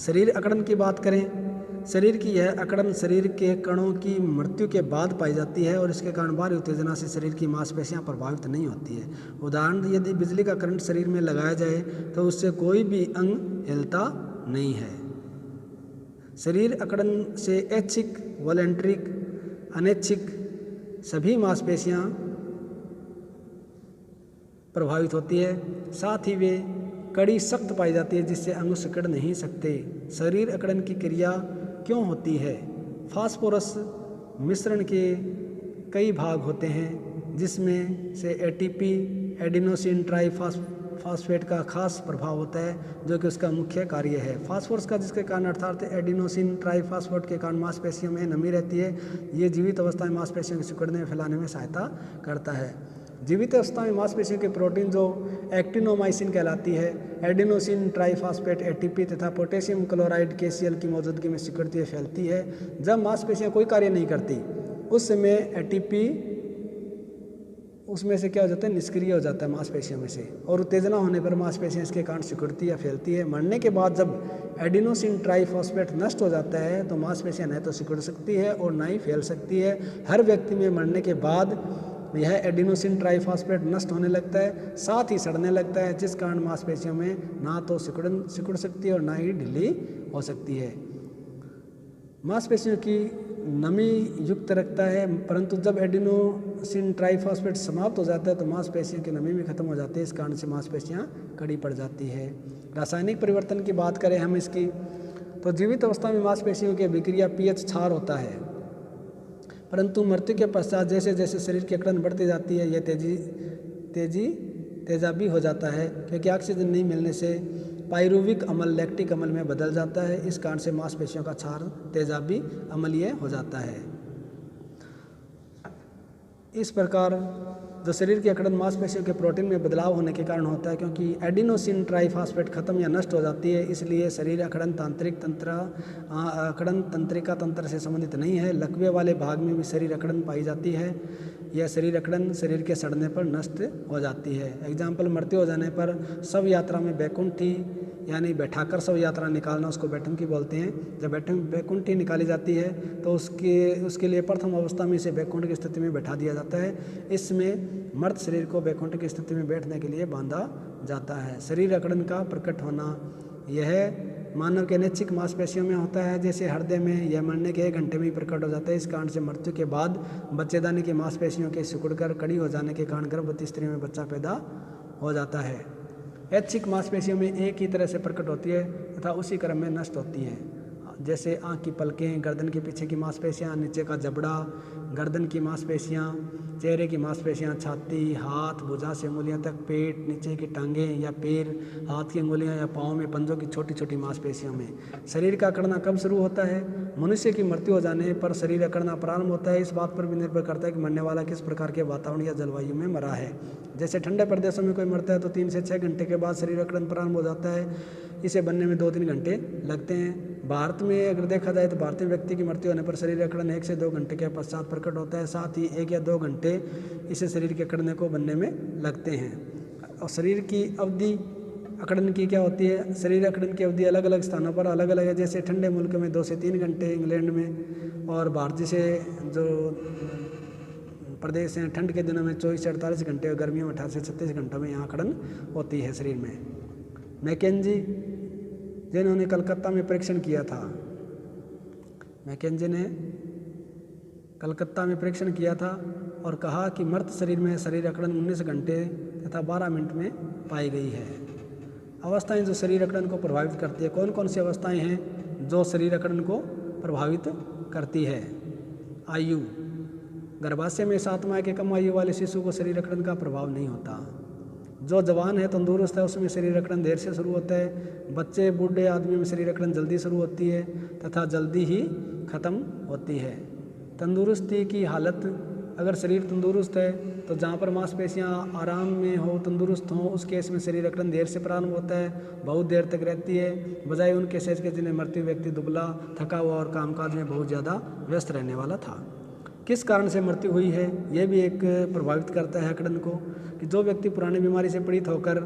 शरीर अकड़न की बात करें, शरीर की यह अकड़न शरीर के कणों की मृत्यु के बाद पाई जाती है और इसके कारण बाहरी उत्तेजना से शरीर की मांसपेशियां प्रभावित नहीं होती है। उदाहरण, यदि बिजली का करंट शरीर में लगाया जाए तो उससे कोई भी अंग हिलता नहीं है। शरीर अकड़न से ऐच्छिक, वॉलंटरिक, अनैच्छिक सभी मांसपेशियां प्रभावित होती है। साथ ही वे कड़ी सख्त पाई जाती है जिससे अंग सिकड़ नहीं सकते। शरीर अकड़न की क्रिया क्यों होती है? फास्फोरस मिश्रण के कई भाग होते हैं जिसमें से एटीपी, एडिनोसिन ट्राइफॉस्फेट का खास प्रभाव होता है जो कि उसका मुख्य कार्य है। फास्फोरस का जिसके कारण अर्थात एडिनोसिन ट्राइफॉस्फेट के कारण मांसपेशियों में नमी रहती है। ये जीवित अवस्था में मांसपेशियों के सिकुड़ने में फैलाने में सहायता करता है। जीवित अवस्था में मांसपेशियों के प्रोटीन जो एक्टिनोमाइसिन कहलाती है, एडिनोसिन ट्राइफॉस्फेट एटीपी तथा पोटेशियम क्लोराइड KCl की मौजूदगी में सिकुड़ती है, फैलती है। जब मांसपेशियां कोई कार्य नहीं करती उस समय एटीपी उसमें से क्या हो जाता है, निष्क्रिय हो जाता है मांसपेशियों में से, और उत्तेजना होने पर मांसपेशियां इसके कारण सिकुड़ती या फैलती है। मरने के बाद जब एडिनोसिन ट्राइफॉस्फेट नष्ट हो जाता है तो मांसपेशियां न तो सिकुड़ सकती है और न ही फैल सकती है। हर व्यक्ति में मरने के बाद यह एडिनोसिन ट्राइफॉस्फेट नष्ट होने लगता है, साथ ही सड़ने लगता है, जिस कारण मांसपेशियों में ना तो सिकुड़ सकती है और ना ही ढीली हो सकती है। मांसपेशियों की नमी युक्त रखता है, परंतु जब एडिनोसिन ट्राइफॉस्फेट समाप्त हो जाता है तो मांसपेशियों की नमी भी खत्म हो जाती है। इस कारण से मांसपेशियां कड़ी पड़ जाती है। रासायनिक परिवर्तन की बात करें हम इसकी, तो जीवित अवस्था में मांसपेशियों की अभिक्रिया pH क्षार होता है, परंतु मृत्यु के पश्चात जैसे जैसे शरीर की अकड़न बढ़ती जाती है यह तेजाबी हो जाता है, क्योंकि ऑक्सीजन नहीं मिलने से पायरुविक अम्ल लैक्टिक अम्ल में बदल जाता है। इस कारण से मांसपेशियों का क्षार तेजाबी अम्लीय हो जाता है। इस प्रकार जो शरीर की अकड़न मांसपेशियों के प्रोटीन में बदलाव होने के कारण होता है, क्योंकि एडिनोसिन ट्राइफॉस्फेट खत्म या नष्ट हो जाती है, इसलिए शरीर अकड़न तंत्रिका तंत्र से संबंधित नहीं है। लकवे वाले भाग में भी शरीर अकड़न पाई जाती है। यह शरीर अकड़न शरीर के सड़ने पर नष्ट हो जाती है। एग्जाम्पल, मृत्यु हो जाने पर शव यात्रा में बैकुंठी यानी बैठाकर शव यात्रा निकालना, उसको बैठुंकी बोलते हैं। जब बैकुंठी निकाली जाती है तो उसके लिए प्रथम अवस्था में इसे बैकुंठ की स्थिति में बैठा दिया जाता है। इसमें मृत शरीर को बैकुंठ की स्थिति में बैठने के लिए बांधा जाता है। शरीर अकड़न का प्रकट होना यह मानव के नैच्छिक मांसपेशियों में होता है, जैसे हृदय में। यह मरने के 1 घंटे में ही प्रकट हो जाता है। इस कारण से मृत्यु के बाद बच्चेदानी की मांसपेशियों के सिकुड़कर कड़ी हो जाने के कारण गर्भवती स्त्री में बच्चा पैदा हो जाता है। ऐच्छिक मांसपेशियों में एक ही तरह से प्रकट होती है तथा उसी क्रम में नष्ट होती है, जैसे आँख की पलकें, गर्दन के पीछे की मांसपेशियाँ, नीचे का जबड़ा, गर्दन की मांसपेशियाँ, चेहरे की मांसपेशियाँ, छाती, हाथ, भुजा से अंगुलियाँ तक, पेट, नीचे की टांगें या पैर, हाथ की अंगुलियाँ या पाँव में पंजों की छोटी छोटी मांसपेशियों में। शरीर का अकड़ना कब शुरू होता है? मनुष्य की मृत्यु हो जाने पर शरीर अकड़ना प्रारंभ होता है। इस बात पर भी निर्भर करता है कि मरने वाला किस प्रकार के वातावरण या जलवायु में मरा है। जैसे ठंडे प्रदेशों में कोई मरता है तो 3 से 6 घंटे के बाद शरीर अकड़न प्रारंभ हो जाता है। इसे बनने में 2-3 घंटे लगते हैं। भारत में अगर देखा जाए तो भारतीय व्यक्ति की मृत्यु होने पर शरीर अकड़न 1 से 2 घंटे के पश्चात प्रकट होता है। साथ ही 1 या 2 घंटे इसे शरीर के अकड़ने को बनने में लगते हैं। और शरीर की अवधि अकड़न की क्या होती है? शरीर अकड़न की अवधि अलग अलग स्थानों पर अलग अलग है। जैसे ठंडे मुल्क में 2 से 3 घंटे, इंग्लैंड में, और भारत जैसे जो प्रदेश हैं ठंड के दिनों में 24 से 48 घंटे और गर्मियों में 18 से 36 घंटों में यहाँ अकड़न होती है शरीर में। मैकेंजी जिन्होंने कलकत्ता में परीक्षण किया था, मैकेंजी ने कलकत्ता में परीक्षण किया था और कहा कि मृत शरीर में शरीर अकड़न 19 घंटे तथा 12 मिनट में पाई गई है। अवस्थाएं जो शरीर अकड़न को प्रभावित करती है, कौन कौन सी अवस्थाएं हैं जो शरीर अकड़न को प्रभावित करती है? आयु, गर्भाशय में 7 माह के कम आयु वाले शिशु को शरीर अकड़न का प्रभाव नहीं होता। जो जवान है, तंदुरुस्त है, उसमें शरीर अकड़न देर से शुरू होता है। बच्चे, बूढ़े आदमी में शरीर अकड़न जल्दी शुरू होती है तथा जल्दी ही खत्म होती है। तंदुरुस्ती की हालत, अगर शरीर तंदुरुस्त है तो जहाँ पर मांसपेशियाँ आराम में हो, तंदुरुस्त हों, उस केस में शरीर अकड़न देर से प्रारंभ होता है, बहुत देर तक रहती है, बजाय उन केसेस के जिन्हें मृत्यु व्यक्ति दुबला, थका हुआ और कामकाज में बहुत ज़्यादा व्यस्त रहने वाला था। किस कारण से मृत्यु हुई है, यह भी एक प्रभावित करता है अकड़न को, कि जो व्यक्ति पुरानी बीमारी से पीड़ित होकर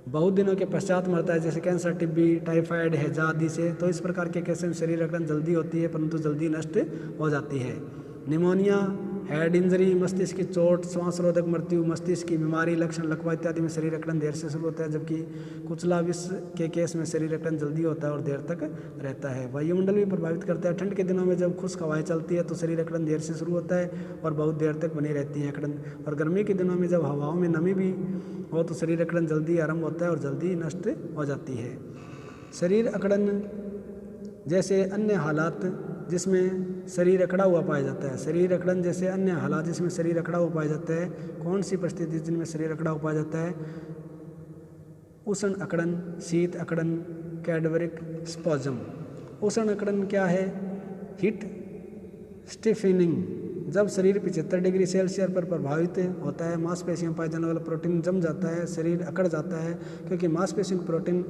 बहुत दिनों के पश्चात मरता है, जैसे कैंसर, टीबी, टाइफाइड, हैजा आदि से, तो इस प्रकार के केस में शरीर अकड़न जल्दी होती है परंतु जल्दी नष्ट हो जाती है। निमोनिया, हेड इंजरी, मस्तिष्क की चोट, श्वास रोधक मृत्यु, मस्तिष्क की बीमारी, लक्षण लकवा इत्यादि में शरीर अकड़न देर से शुरू होता है, जबकि कुचला विष के केस में शरीर अकड़न जल्दी होता है और देर तक रहता है। वायुमंडल भी प्रभावित करता है। ठंड के दिनों में जब खुश्क हवाएं चलती है तो शरीर अकड़न देर से शुरू होता है और बहुत देर तक बनी रहती है अकड़न। और गर्मी के दिनों में जब हवाओं में नमी भी हो तो शरीर अकड़न जल्दी आरंभ होता है और जल्दी नष्ट हो जाती है। शरीर अकड़न जैसे अन्य हालात जिसमें शरीर अकड़ा हुआ पाया जाता है, शरीर अकड़न जैसे अन्य हालात जिसमें शरीर अकड़ा हुआ पाया जाता है, कौन सी परिस्थिति जिनमें शरीर अकड़ा हुआ पाया जाता है? उष्ण अकड़न, शीत अकड़न, कैडवरिक स्पॉजम। उष्ण अकड़न क्या है? हीट स्टिफनिंग, जब शरीर 75 डिग्री सेल्सियस पर प्रभावित होता है, मांसपेशियों में पाए जाने वाला प्रोटीन जम जाता है, शरीर अकड़ जाता है, क्योंकि मांसपेशियों प्रोटीन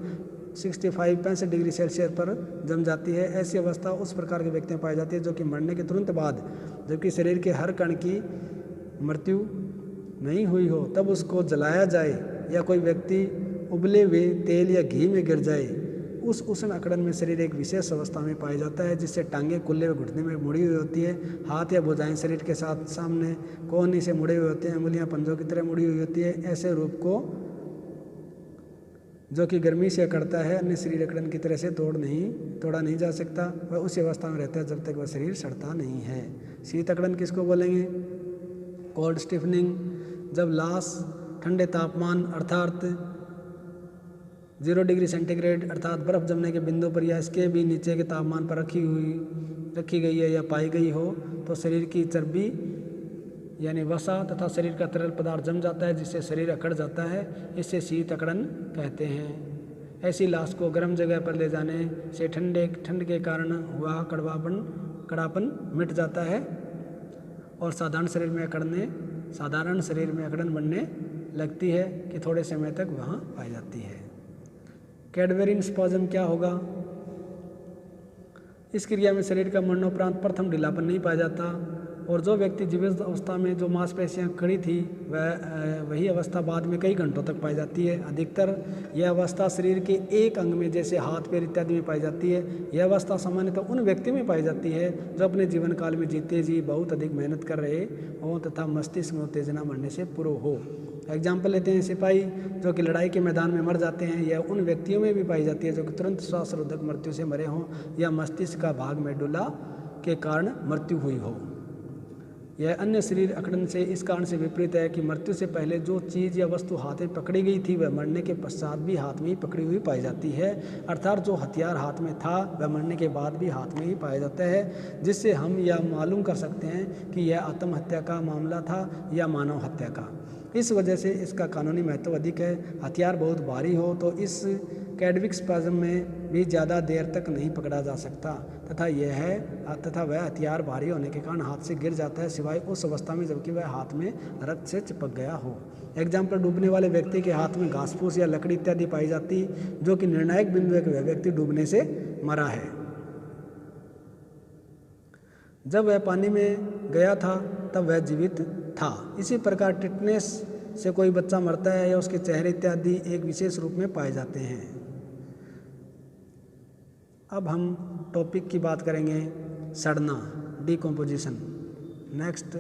65 डिग्री सेल्सियस पर जम जाती है। ऐसी अवस्था उस प्रकार के व्यक्ति में पाई जाती है जो कि मरने के तुरंत बाद, जबकि शरीर के हर कण की मृत्यु नहीं हुई हो, तब उसको जलाया जाए या कोई व्यक्ति उबले हुए तेल या घी में गिर जाए, उस उष्ण अकड़न में शरीर एक विशेष अवस्था में पाया जाता है, जिससे टांगें कुल्ले हुए घुटने में मुड़ी हुई होती है, हाथ या भुजाएं शरीर के साथ सामने कोहनी से मुड़े हुए होते हैं, अंगुलियां पंजों की तरह मुड़ी हुई होती है। ऐसे रूप को जो कि गर्मी से अकड़ता है, अन्य शरीर अकड़न की तरह से तोड़ा नहीं जा सकता, वह उसी अवस्था में रहता है जब तक वह शरीर सड़ता नहीं है। शीत अकड़न किसको बोलेंगे? कोल्ड स्टिफनिंग, जब लाश ठंडे तापमान अर्थात 0 डिग्री सेंटीग्रेड अर्थात बर्फ जमने के बिंदु पर या इसके भी नीचे के तापमान पर रखी गई है या पाई गई हो, तो शरीर की चर्बी यानी वसा तथा शरीर का तरल पदार्थ जम जाता है जिससे शरीर अकड़ जाता है, इसे शीत अकड़न कहते हैं। ऐसी लाश को गर्म जगह पर ले जाने से ठंड के कारण हुआ कड़ापन मिट जाता है और साधारण शरीर में अकड़न बनने लगती है कि थोड़े समय तक वहाँ पाई जाती है। कैडबेरिन स्पॉज़म क्या होगा? इस क्रिया में शरीर का मरणोपरांत प्रथम ढीलापन नहीं पाया जाता और जो व्यक्ति जीवित अवस्था में जो मांसपेशियां खड़ी थी वही अवस्था बाद में कई घंटों तक पाई जाती है। अधिकतर यह अवस्था शरीर के एक अंग में जैसे हाथ पैर इत्यादि में पाई जाती है। यह अवस्था सामान्यतः उन व्यक्ति में पाई जाती है जो अपने जीवन काल में जीते जी बहुत अधिक मेहनत कर रहे हों तथा मस्तिष्क में उत्तेजना बढ़ने से पूर्व हो। एग्जाम्पल लेते हैं सिपाही जो कि लड़ाई के मैदान में मर जाते हैं। यह उन व्यक्तियों में भी पाई जाती है जो कि तुरंत श्वासरोधक मृत्यु से मरे हों या मस्तिष्क का भाग मेडुला के कारण मृत्यु हुई हो। यह अन्य शरीर अकड़न से इस कारण से विपरीत है कि मृत्यु से पहले जो चीज़ या वस्तु हाथ में पकड़ी गई थी वह मरने के पश्चात भी हाथ में ही पकड़ी हुई पाई जाती है, अर्थात जो हथियार हाथ में था वह मरने के बाद भी हाथ में ही पाया जाता है, जिससे हम यह मालूम कर सकते हैं कि यह आत्महत्या का मामला था या मानव हत्या का। इस वजह से इसका कानूनी महत्व अधिक है। हथियार बहुत भारी हो तो इस कैडविक स्पैज़म में भी ज़्यादा देर तक नहीं पकड़ा जा सकता तथा वह हथियार भारी होने के कारण हाथ से गिर जाता है, सिवाय उस अवस्था में जबकि वह हाथ में रक्त से चिपक गया हो। एग्जाम्पल, डूबने वाले व्यक्ति के हाथ में घास फूस या लकड़ी इत्यादि पाई जाती जो कि निर्णायक बिंदु है कि वह व्यक्ति डूबने से मरा है। जब वह पानी में गया था तब वह जीवित था। इसी प्रकार टिटनेस से कोई बच्चा मरता है या उसके चेहरे इत्यादि एक विशेष रूप में पाए जाते हैं। अब हम टॉपिक की बात करेंगे, सड़ना, डिकम्पोजिशन। नेक्स्ट,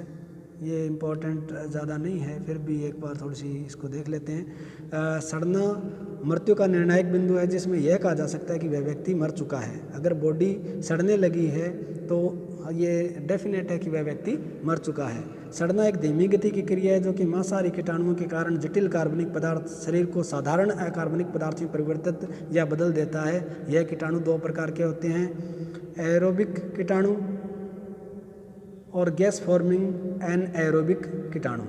ये इम्पोर्टेंट ज़्यादा नहीं है, फिर भी एक बार थोड़ी सी इसको देख लेते हैं। सड़ना मृत्यु का निर्णायक बिंदु है जिसमें यह कहा जा सकता है कि वह व्यक्ति मर चुका है। अगर बॉडी सड़ने लगी है तो ये डेफिनेट है कि वह व्यक्ति मर चुका है। सड़ना एक धीमी गति की क्रिया है जो कि मांसाहारी कीटाणुओं के कारण जटिल कार्बनिक पदार्थ शरीर को साधारण अकार्बनिक पदार्थ में परिवर्तित या बदल देता है। यह कीटाणु दो प्रकार के होते हैं, एरोबिक कीटाणु और गैस फॉर्मिंग एनएरोबिक कीटाणु।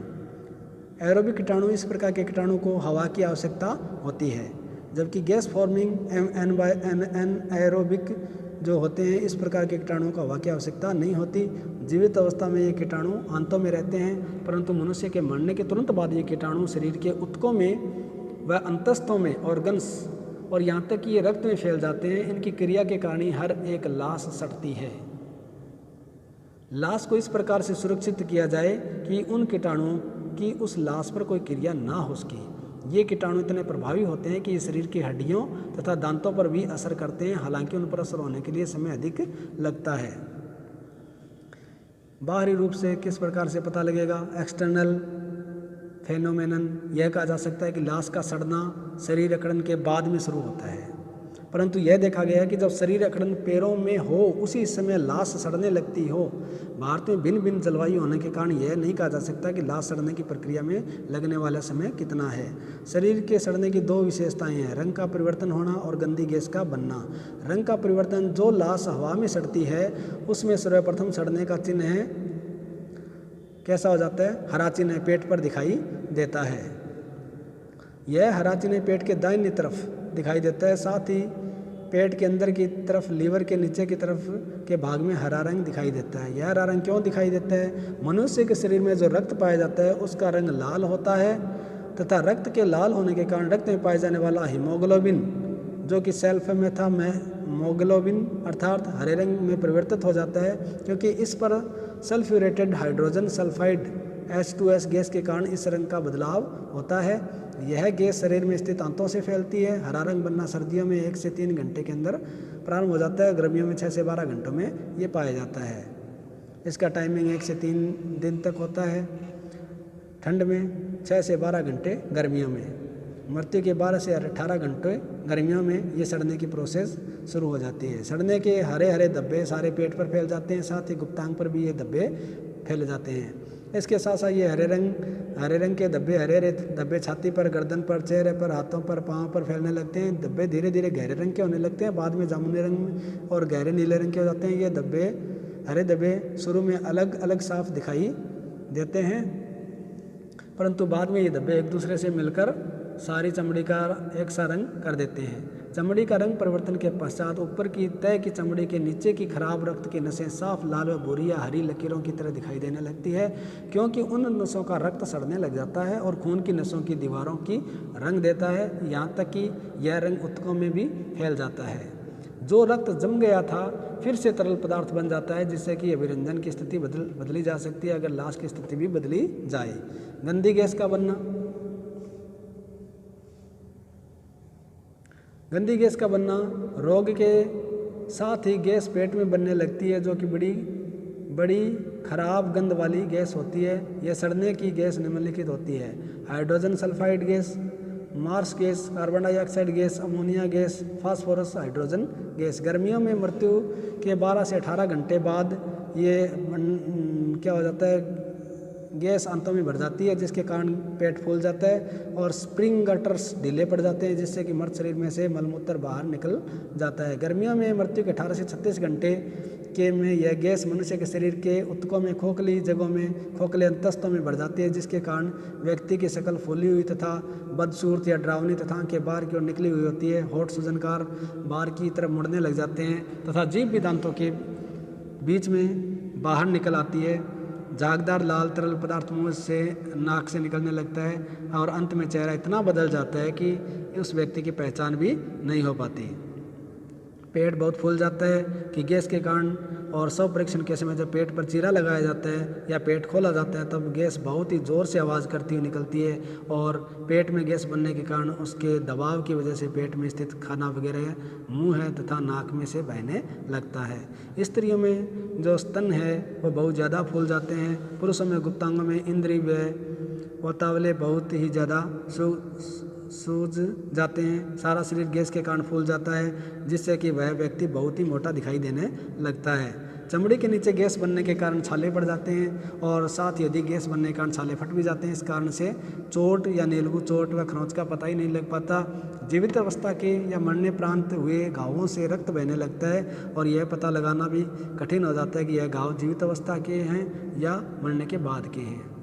एरोबिक कीटाणु इस प्रकार के कीटाणु को हवा की आवश्यकता होती है, जबकि गैस फॉर्मिंग एनएरोबिक जो होते हैं इस प्रकार के कीटाणुओं को हवा की आवश्यकता नहीं होती। जीवित अवस्था में ये कीटाणु आंतों में रहते हैं, परंतु मनुष्य के मरने के तुरंत बाद ये कीटाणु शरीर के ऊतकों में व अंतस्थों में ऑर्गन्स और यहाँ तक कि ये रक्त में फैल जाते हैं। इनकी क्रिया के कारण ही हर एक लाश सड़ती है। लाश को इस प्रकार से सुरक्षित किया जाए कि उन कीटाणुओं की उस लाश पर कोई क्रिया ना हो सके। ये कीटाणु इतने प्रभावी होते हैं कि ये शरीर की हड्डियों तथा दांतों पर भी असर करते हैं, हालांकि उन पर असर होने के लिए समय अधिक लगता है। बाहरी रूप से किस प्रकार से पता लगेगा? एक्सटर्नल फेनोमेनन, यह कहा जा सकता है कि लाश का सड़ना शरीर अकड़न के बाद में शुरू होता है, परंतु यह देखा गया है कि जब शरीर अकड़न पैरों में हो उसी समय लाश सड़ने लगती हो। भारत में भिन्न भिन्न जलवायु होने के कारण यह नहीं कहा जा सकता कि लाश सड़ने की प्रक्रिया में लगने वाला समय कितना है। शरीर के सड़ने की दो विशेषताएं हैं, रंग का परिवर्तन होना और गंदी गैस का बनना। रंग का परिवर्तन, जो लाश हवा में सड़ती है उसमें सर्वप्रथम सड़ने का चिन्ह है, कैसा हो जाता है? हरा चिन्ह पेट पर दिखाई देता है। यह हरा चिन्ह पेट के दाहिनी तरफ दिखाई देता है, साथ ही पेट के अंदर की तरफ लीवर के नीचे की तरफ के भाग में हरा रंग दिखाई देता है। यह हरा रंग क्यों दिखाई देता है? मनुष्य के शरीर में जो रक्त पाया जाता है उसका रंग लाल होता है तथा रक्त के लाल होने के कारण रक्त में पाए जाने वाला हीमोग्लोबिन जो कि सेल्फमेथामोग्लोबिन अर्थात हरे रंग में परिवर्तित हो जाता है, क्योंकि इस पर सल्फ्यूरेटेड हाइड्रोजन सल्फाइड H2S गैस के कारण इस रंग का बदलाव होता है। यह गैस शरीर में स्थित आंतों से फैलती है। हरा रंग बनना सर्दियों में 1 से 3 घंटे के अंदर प्रारंभ हो जाता है, गर्मियों में 6 से 12 घंटों में ये पाया जाता है। इसका टाइमिंग 1 से 3 दिन तक होता है, ठंड में 6 से 12 घंटे, गर्मियों में मृत्यु के 12 से 18 घंटे गर्मियों में ये सड़ने की प्रोसेस शुरू हो जाती है। सड़ने के हरे हरे धब्बे सारे पेट पर फैल जाते हैं, साथ ही गुप्तांग पर भी ये धब्बे फैल जाते हैं। इसके साथ साथ ये हरे रंग के धब्बे छाती पर, गर्दन पर, चेहरे पर, हाथों पर, पाँव पर फैलने लगते हैं। धब्बे धीरे धीरे गहरे रंग के होने लगते हैं, बाद में जामुनी रंग और गहरे नीले रंग के हो जाते हैं। ये हरे धब्बे शुरू में अलग अलग साफ दिखाई देते हैं, परंतु बाद में ये धब्बे एक दूसरे से मिलकर सारी चमड़ी का एक सा रंग कर देते हैं। चमड़ी का रंग परिवर्तन के पश्चात ऊपर की तय की चमड़ी के नीचे की खराब रक्त की नसें साफ लाल व भूरी या हरी लकीरों की तरह दिखाई देने लगती है, क्योंकि उन नसों का रक्त सड़ने लग जाता है और खून की नसों की दीवारों की रंग देता है, यहाँ तक कि यह रंग ऊतकों में भी फैल जाता है। जो रक्त जम गया था फिर से तरल पदार्थ बन जाता है, जिससे कि अभिरंजन की स्थिति बदली जा सकती है अगर लाश की स्थिति भी बदली जाए। गंदी गैस का बनना। गंदी गैस का बनना रोग के साथ ही गैस पेट में बनने लगती है, जो कि बड़ी खराब गंध वाली गैस होती है। यह सड़ने की गैस निम्नलिखित होती है: hydrogen sulphide gas, marsh gas, carbon dioxide gas, ammonia gas, phosphorus hydrogen gas. गर्मियों में मृत्यु के 12 से 18 घंटे बाद ये क्या हो जाता है, गैस आंतों में भर जाती है, जिसके कारण पेट फूल जाता है और स्प्रिंग गटर्स ढीले पड़ जाते हैं, जिससे कि मृत शरीर में से मलमूत्र बाहर निकल जाता है। गर्मियों में मृत्यु के 18 से 36 घंटे के में यह गैस मनुष्य के शरीर के ऊतकों में खोखली जगहों में खोखले अंतस्तों में भर जाती है, जिसके कारण व्यक्ति की शक्ल फूली हुई तथा बदसूरत या डरावनी तथा आंखें बाहर की ओर निकली हुई होती है, होठ सूजनकार बाहर की तरफ मुड़ने लग जाते हैं तथा जीभ भी दांतों के बीच में बाहर निकल आती है। झागदार लाल तरल पदार्थ मुंह से नाक से निकलने लगता है और अंत में चेहरा इतना बदल जाता है कि उस व्यक्ति की पहचान भी नहीं हो पाती। पेट बहुत फूल जाता है कि गैस के कारण, और शव परीक्षण के समय जब पेट पर चीरा लगाया जाता है या पेट खोला जाता है तब गैस बहुत ही ज़ोर से आवाज़ करती हुई निकलती है और पेट में गैस बनने के कारण उसके दबाव की वजह से पेट में स्थित खाना वगैरह मुंह है तथा नाक में से बहने लगता है। स्त्रियों में जो स्तन है वो बहुत ज़्यादा फूल जाते हैं। पुरुषों में गुप्तांगों में इंद्रिय व वतावले बहुत ही ज़्यादा सूज जाते हैं। सारा शरीर गैस के कारण फूल जाता है, जिससे कि वह व्यक्ति बहुत ही मोटा दिखाई देने लगता है। चमड़ी के नीचे गैस बनने के कारण छाले पड़ जाते हैं और साथ ही यदि गैस बनने के कारण छाले फट भी जाते हैं। इस कारण से चोट या नीलगू चोट व खरोंच का पता ही नहीं लग पाता। जीवित अवस्था के या मरने प्रांत हुए घावों से रक्त बहने लगता है और यह पता लगाना भी कठिन हो जाता है कि यह घाव जीवित अवस्था के हैं या मरने के बाद के हैं।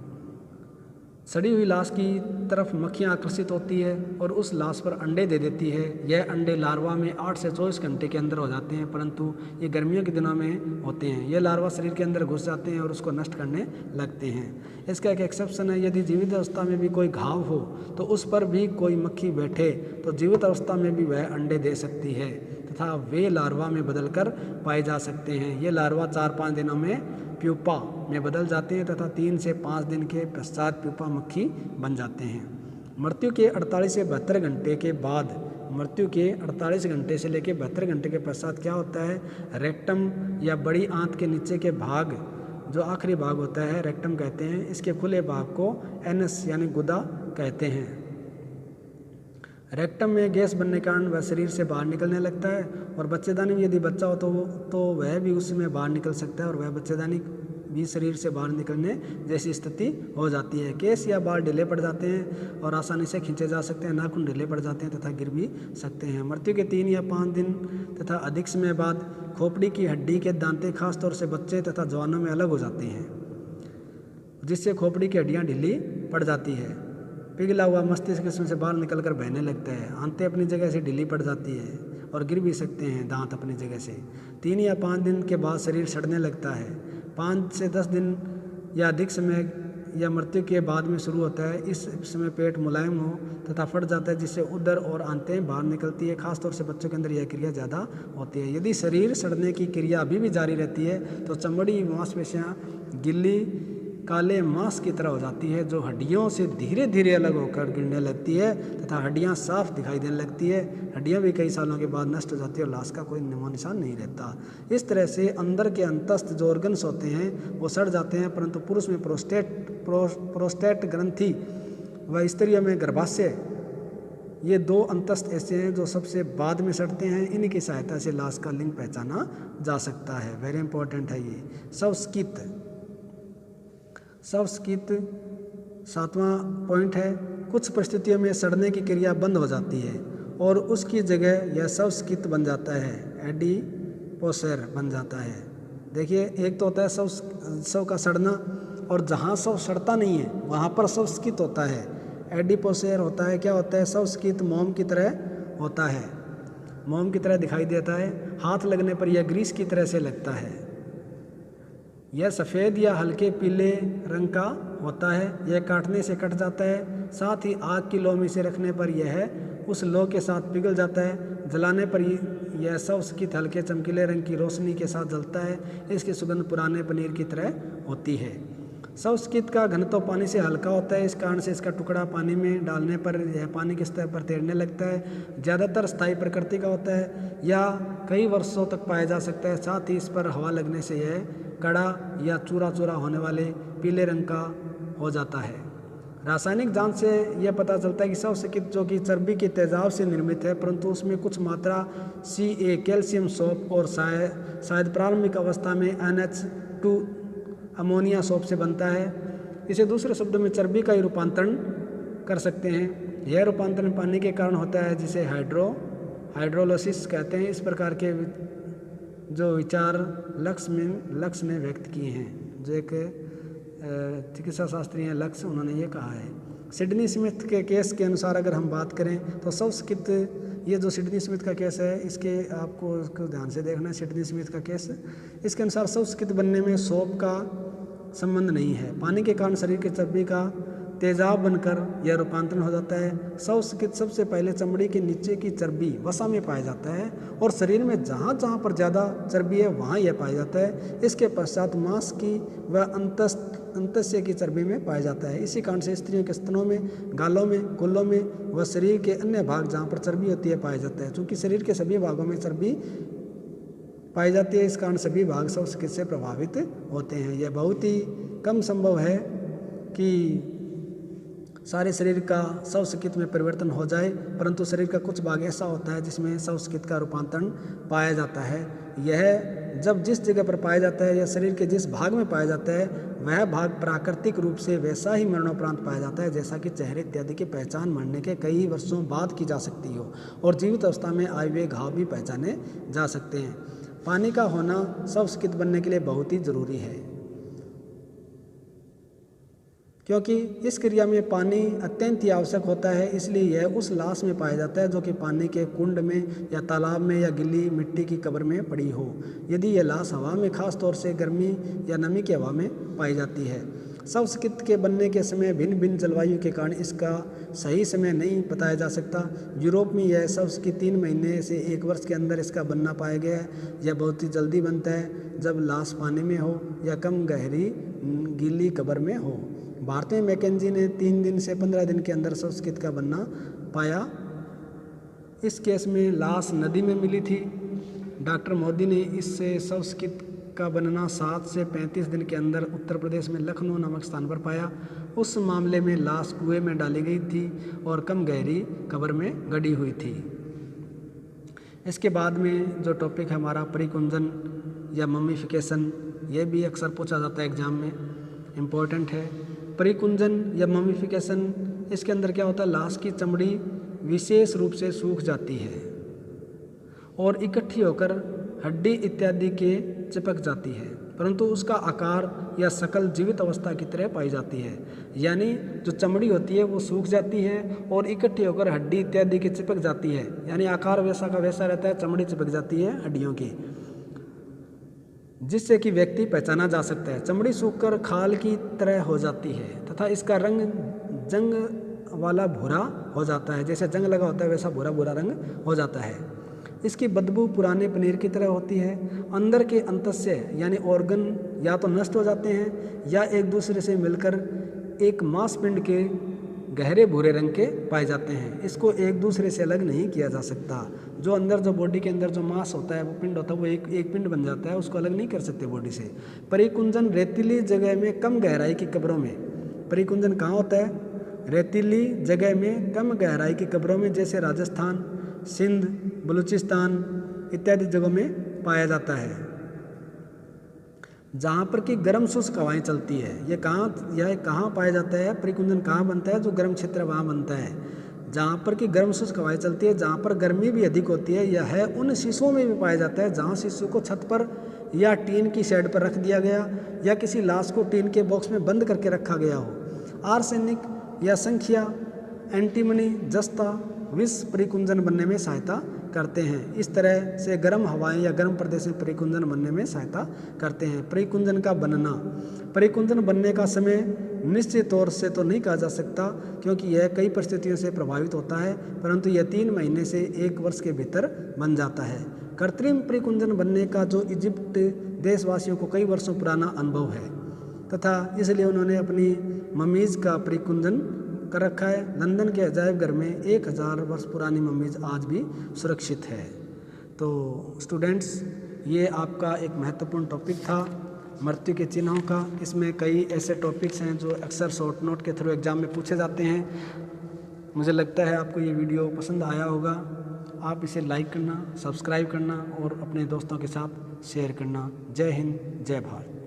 सड़ी हुई लाश की तरफ मक्खियाँ आकर्षित होती है और उस लाश पर अंडे दे देती है। यह अंडे लार्वा में 8 से 24 घंटे के अंदर हो जाते हैं, परंतु ये गर्मियों के दिनों में होते हैं। ये लार्वा शरीर के अंदर घुस जाते हैं और उसको नष्ट करने लगते हैं। इसका एक एक्सेप्शन है, यदि जीवित अवस्था में भी कोई घाव हो तो उस पर भी कोई मक्खी बैठे तो जीवित अवस्था में भी वह अंडे दे सकती है तथा वे लार्वा में बदलकर पाए जा सकते हैं। ये लार्वा 4-5 दिनों में प्यूपा में बदल जाते हैं तथा 3 से 5 दिन के पश्चात प्यूपा मक्खी बन जाते हैं। मृत्यु के 48 से 72 घंटे के बाद, मृत्यु के 48 घंटे से लेकर 72 घंटे के पश्चात क्या होता है, रेक्टम या बड़ी आंत के नीचे के भाग, जो आखिरी भाग होता है रेक्टम कहते हैं, इसके खुले भाग को एनस यानी गुदा कहते हैं। रेक्टम में गैस बनने के कारण वह शरीर से बाहर निकलने लगता है और बच्चेदानी में यदि बच्चा हो तो वह भी उसमें बाहर निकल सकता है और वह बच्चेदानी भी शरीर से बाहर निकलने जैसी स्थिति हो जाती है। केस या बाल ढीले पड़ जाते हैं और आसानी से खींचे जा सकते हैं। नाखून ढीले पड़ जाते हैं तथा गिर भी सकते हैं। मृत्यु के 3 या 5 दिन तथा अधिक समय बाद खोपड़ी की हड्डी के दांते खासतौर से बच्चे तथा जवानों में अलग हो जाते हैं, जिससे खोपड़ी की हड्डियाँ ढीली पड़ जाती है। पिघला हुआ मस्तिष्क इसमें से बाहर निकलकर बहने लगता है। आंतें अपनी जगह से ढीली पड़ जाती है और गिर भी सकते हैं दांत अपनी जगह से। 3 या 5 दिन के बाद शरीर सड़ने लगता है। 5 से 10 दिन या अधिक समय या मृत्यु के बाद में शुरू होता है। इस समय पेट मुलायम हो तथा फट जाता है, जिससे उदर और आंतें बाहर निकलती है। खासतौर से बच्चों के अंदर यह क्रिया ज़्यादा होती है। यदि शरीर सड़ने की क्रिया अभी भी जारी रहती है तो चमड़ी मांसपेशियाँ गिल्ली काले मांस की तरह हो जाती है, जो हड्डियों से धीरे धीरे अलग होकर गिरने लगती है तथा हड्डियां साफ दिखाई देने लगती है। हड्डियां भी कई सालों के बाद नष्ट हो जाती है और लाश का कोई निमो निशान नहीं रहता। इस तरह से अंदर के अंतस्थ जो ऑर्गन्स होते हैं वो सड़ जाते हैं, परंतु पुरुष में प्रोस्टेट ग्रंथि व स्त्रियों में गर्भाशय, ये 2 अंतस्थ ऐसे हैं जो सबसे बाद में सड़ते हैं। इन्हीं की सहायता से लाश का लिंग पहचाना जा सकता है। वेरी इंपॉर्टेंट है ये। शवस्कित 7वां पॉइंट है। कुछ परिस्थितियों में सड़ने की क्रिया बंद हो जाती है और उसकी जगह यह शवस्कित बन जाता है, एडिपोसर बन जाता है। देखिए, एक तो होता है शव का सड़ना और जहाँ शव सड़ता नहीं है वहाँ पर शव स्कित होता है। एडिपोसेर होता है, क्या होता है, शव स्कित मोम की तरह होता है, मोम की तरह दिखाई देता है। हाथ लगने पर यह ग्रीस की तरह से लगता है। यह सफ़ेद या हल्के पीले रंग का होता है। यह काटने से कट जाता है। साथ ही आग की लो में इसे रखने पर यह उस लो के साथ पिघल जाता है। जलाने पर यह शव स्कित हल्के चमकीले रंग की रोशनी के साथ जलता है। इसकी सुगंध पुराने पनीर की तरह होती है। शव स्कित का घनत्व पानी से हल्का होता है। इस कारण से इसका टुकड़ा पानी में डालने पर यह पानी के स्तर पर तैरने लगता है। ज़्यादातर स्थायी प्रकृति का होता है या कई वर्षों तक पाया जा सकता है। साथ ही इस पर हवा लगने से यह कड़ा या चूरा चूरा होने वाले पीले रंग का हो जाता है। रासायनिक जांच से यह पता चलता है कि शव स्कित जो कि चर्बी के तेजाब से निर्मित है, परंतु उसमें कुछ मात्रा Ca कैल्शियम सोप और शायद प्रारंभिक अवस्था में NH2 अमोनिया सोप से बनता है। इसे दूसरे शब्दों में चर्बी का ही रूपांतरण कर सकते हैं। यह रूपांतरण पानी के कारण होता है जिसे हाइड्रोलिसिस कहते हैं। इस प्रकार के जो विचार लक्स ने व्यक्त किए हैं, जो एक चिकित्सा शास्त्री हैं लक्स, उन्होंने ये कहा है। सिडनी स्मिथ के केस के अनुसार अगर हम बात करें तो शव स्कित, ये जो सिडनी स्मिथ का केस है इसके आपको इसको ध्यान से देखना है। सिडनी स्मिथ का केस, इसके अनुसार शव स्कित बनने में सोप का संबंध नहीं है। पानी के कारण शरीर की चर्बी का तेजाब बनकर यह रूपांतरण हो जाता है। शव स्कित सबसे पहले चमड़ी के नीचे की चर्बी वसा में पाया जाता है और शरीर में जहाँ जहाँ पर ज़्यादा चर्बी है वहाँ यह पाया जाता है। इसके पश्चात मांस की व अंतस्य की चर्बी में पाया जाता है। इसी कारण से स्त्रियों के स्तनों में, गालों में, कुल्लों में व शरीर के अन्य भाग जहाँ पर चर्बी होती है पाया जाता है। चूँकि शरीर के सभी भागों में चर्बी पाई जाती है, इस कारण सभी भाग शव स्कित से प्रभावित होते हैं। यह बहुत ही कम संभव है कि सारे शरीर का शव स्कित में परिवर्तन हो जाए, परंतु शरीर का कुछ भाग ऐसा होता है जिसमें शव स्कित का रूपांतरण पाया जाता है। यह जब जिस जगह पर पाया जाता है या शरीर के जिस भाग में पाया जाता है वह भाग प्राकृतिक रूप से वैसा ही मरणोपरांत पाया जाता है जैसा कि चेहरे इत्यादि की पहचान मरने के कई वर्षों बाद की जा सकती हो और जीवित अवस्था में आए हुए घाव भी पहचाने जा सकते हैं। पानी का होना शव स्कित बनने के लिए बहुत ही जरूरी है, क्योंकि इस क्रिया में पानी अत्यंत ही आवश्यक होता है। इसलिए यह उस लाश में पाया जाता है जो कि पानी के कुंड में या तालाब में या गीली मिट्टी की कब्र में पड़ी हो। यदि यह लाश हवा में, खास तौर से गर्मी या नमी की हवा में पाई जाती है। शव स्कित के बनने के समय भिन्न भिन्न जलवायु के कारण इसका सही समय नहीं बताया जा सकता। यूरोप में यह शव स्कित 3 महीने से 1 वर्ष के अंदर इसका बनना पाया गया है। यह बहुत ही जल्दी बनता है जब लाश पानी में हो या कम गहरी गीली कब्र में हो। भारत में मैकेंजी ने 3 दिन से 15 दिन के अंदर शव स्कित का बनना पाया। इस केस में लाश नदी में मिली थी। डॉक्टर मोदी ने इससे शव स्कित का बनना 7 से 35 दिन के अंदर उत्तर प्रदेश में लखनऊ नामक स्थान पर पाया। उस मामले में लाश कुएं में डाली गई थी और कम गहरी कब्र में गड़ी हुई थी। इसके बाद में जो टॉपिक है हमारा परिकुंजन या मम्मीफिकेशन, ये भी अक्सर पूछा जाता है एग्जाम में, इम्पोर्टेंट है। परिकुंजन या मम्मीफिकेशन, इसके अंदर क्या होता है, लाश की चमड़ी विशेष रूप से सूख जाती है और इकट्ठी होकर हड्डी इत्यादि के चिपक जाती है, परंतु उसका आकार या शक्ल जीवित अवस्था की तरह पाई जाती है। यानी जो चमड़ी होती है वो सूख जाती है और इकट्ठी होकर हड्डी इत्यादि की चिपक जाती है, यानी आकार वैसा का वैसा रहता है, चमड़ी चिपक जाती है हड्डियों की, जिससे कि व्यक्ति पहचाना जा सकता है। चमड़ी सूखकर खाल की तरह हो जाती है तथा इसका रंग जंग वाला भूरा हो जाता है, जैसे जंग लगा होता है वैसा भूरा भूरा रंग हो जाता है। इसकी बदबू पुराने पनीर की तरह होती है। अंदर के अंतस्य यानी ऑर्गन या तो नष्ट हो जाते हैं या एक दूसरे से मिलकर एक मांसपिंड के गहरे भूरे रंग के पाए जाते हैं। इसको एक दूसरे से अलग नहीं किया जा सकता। जो अंदर जो बॉडी के अंदर जो मांस होता है, वो पिंड होता है, वो एक पिंड बन जाता है, उसको अलग नहीं कर सकते बॉडी से। परिकुंजन रेतीली जगह में कम गहराई की कब्रों में, परिकुंजन कहाँ होता है, रेतीली जगह में कम गहराई की कब्रों में, जैसे राजस्थान, सिंध, बलूचिस्तान इत्यादि जगहों में पाया जाता है, जहाँ पर कि गर्म शुष्क हवाएं चलती है। यह कहाँ पाया जाता है, परिकुंजन कहाँ बनता है, जो गर्म क्षेत्र है वहाँ बनता है, जहाँ पर कि गर्म शुष्क हवाएं चलती है, जहाँ पर गर्मी भी अधिक होती है। यह है उन शिशुओं में भी पाया जाता है जहाँ शिशु को छत पर या टीन की शेड पर रख दिया गया या किसी लाश को टीन के बॉक्स में बंद करके रखा गया हो। आर्सेनिक या संख्या, एंटीमनी, जस्ता विष परिकुंजन बनने में सहायता करते हैं। इस तरह से गर्म हवाएं या गर्म प्रदेश में परिकुंजन बनने में सहायता करते हैं। परिकुंजन का बनना, परिकुंजन बनने का समय निश्चित तौर से तो नहीं कहा जा सकता क्योंकि यह कई परिस्थितियों से प्रभावित होता है, परंतु यह 3 महीने से 1 वर्ष के भीतर बन जाता है। कृत्रिम परिकुंजन बनने का जो इजिप्ट देशवासियों को कई वर्षों पुराना अनुभव है तथा इसलिए उन्होंने अपनी ममीज़ का परिकुंजन कर रखा है। लंदन के अजायब घर में 1000 वर्ष पुरानी ममीज़ आज भी सुरक्षित है। तो स्टूडेंट्स, ये आपका एक महत्वपूर्ण टॉपिक था मृत्यु के चिन्हों का। इसमें कई ऐसे टॉपिक्स हैं जो अक्सर शॉर्ट नोट के थ्रू एग्ज़ाम में पूछे जाते हैं। मुझे लगता है आपको ये वीडियो पसंद आया होगा। आप इसे लाइक करना, सब्सक्राइब करना और अपने दोस्तों के साथ शेयर करना। जय हिंद, जय भारत।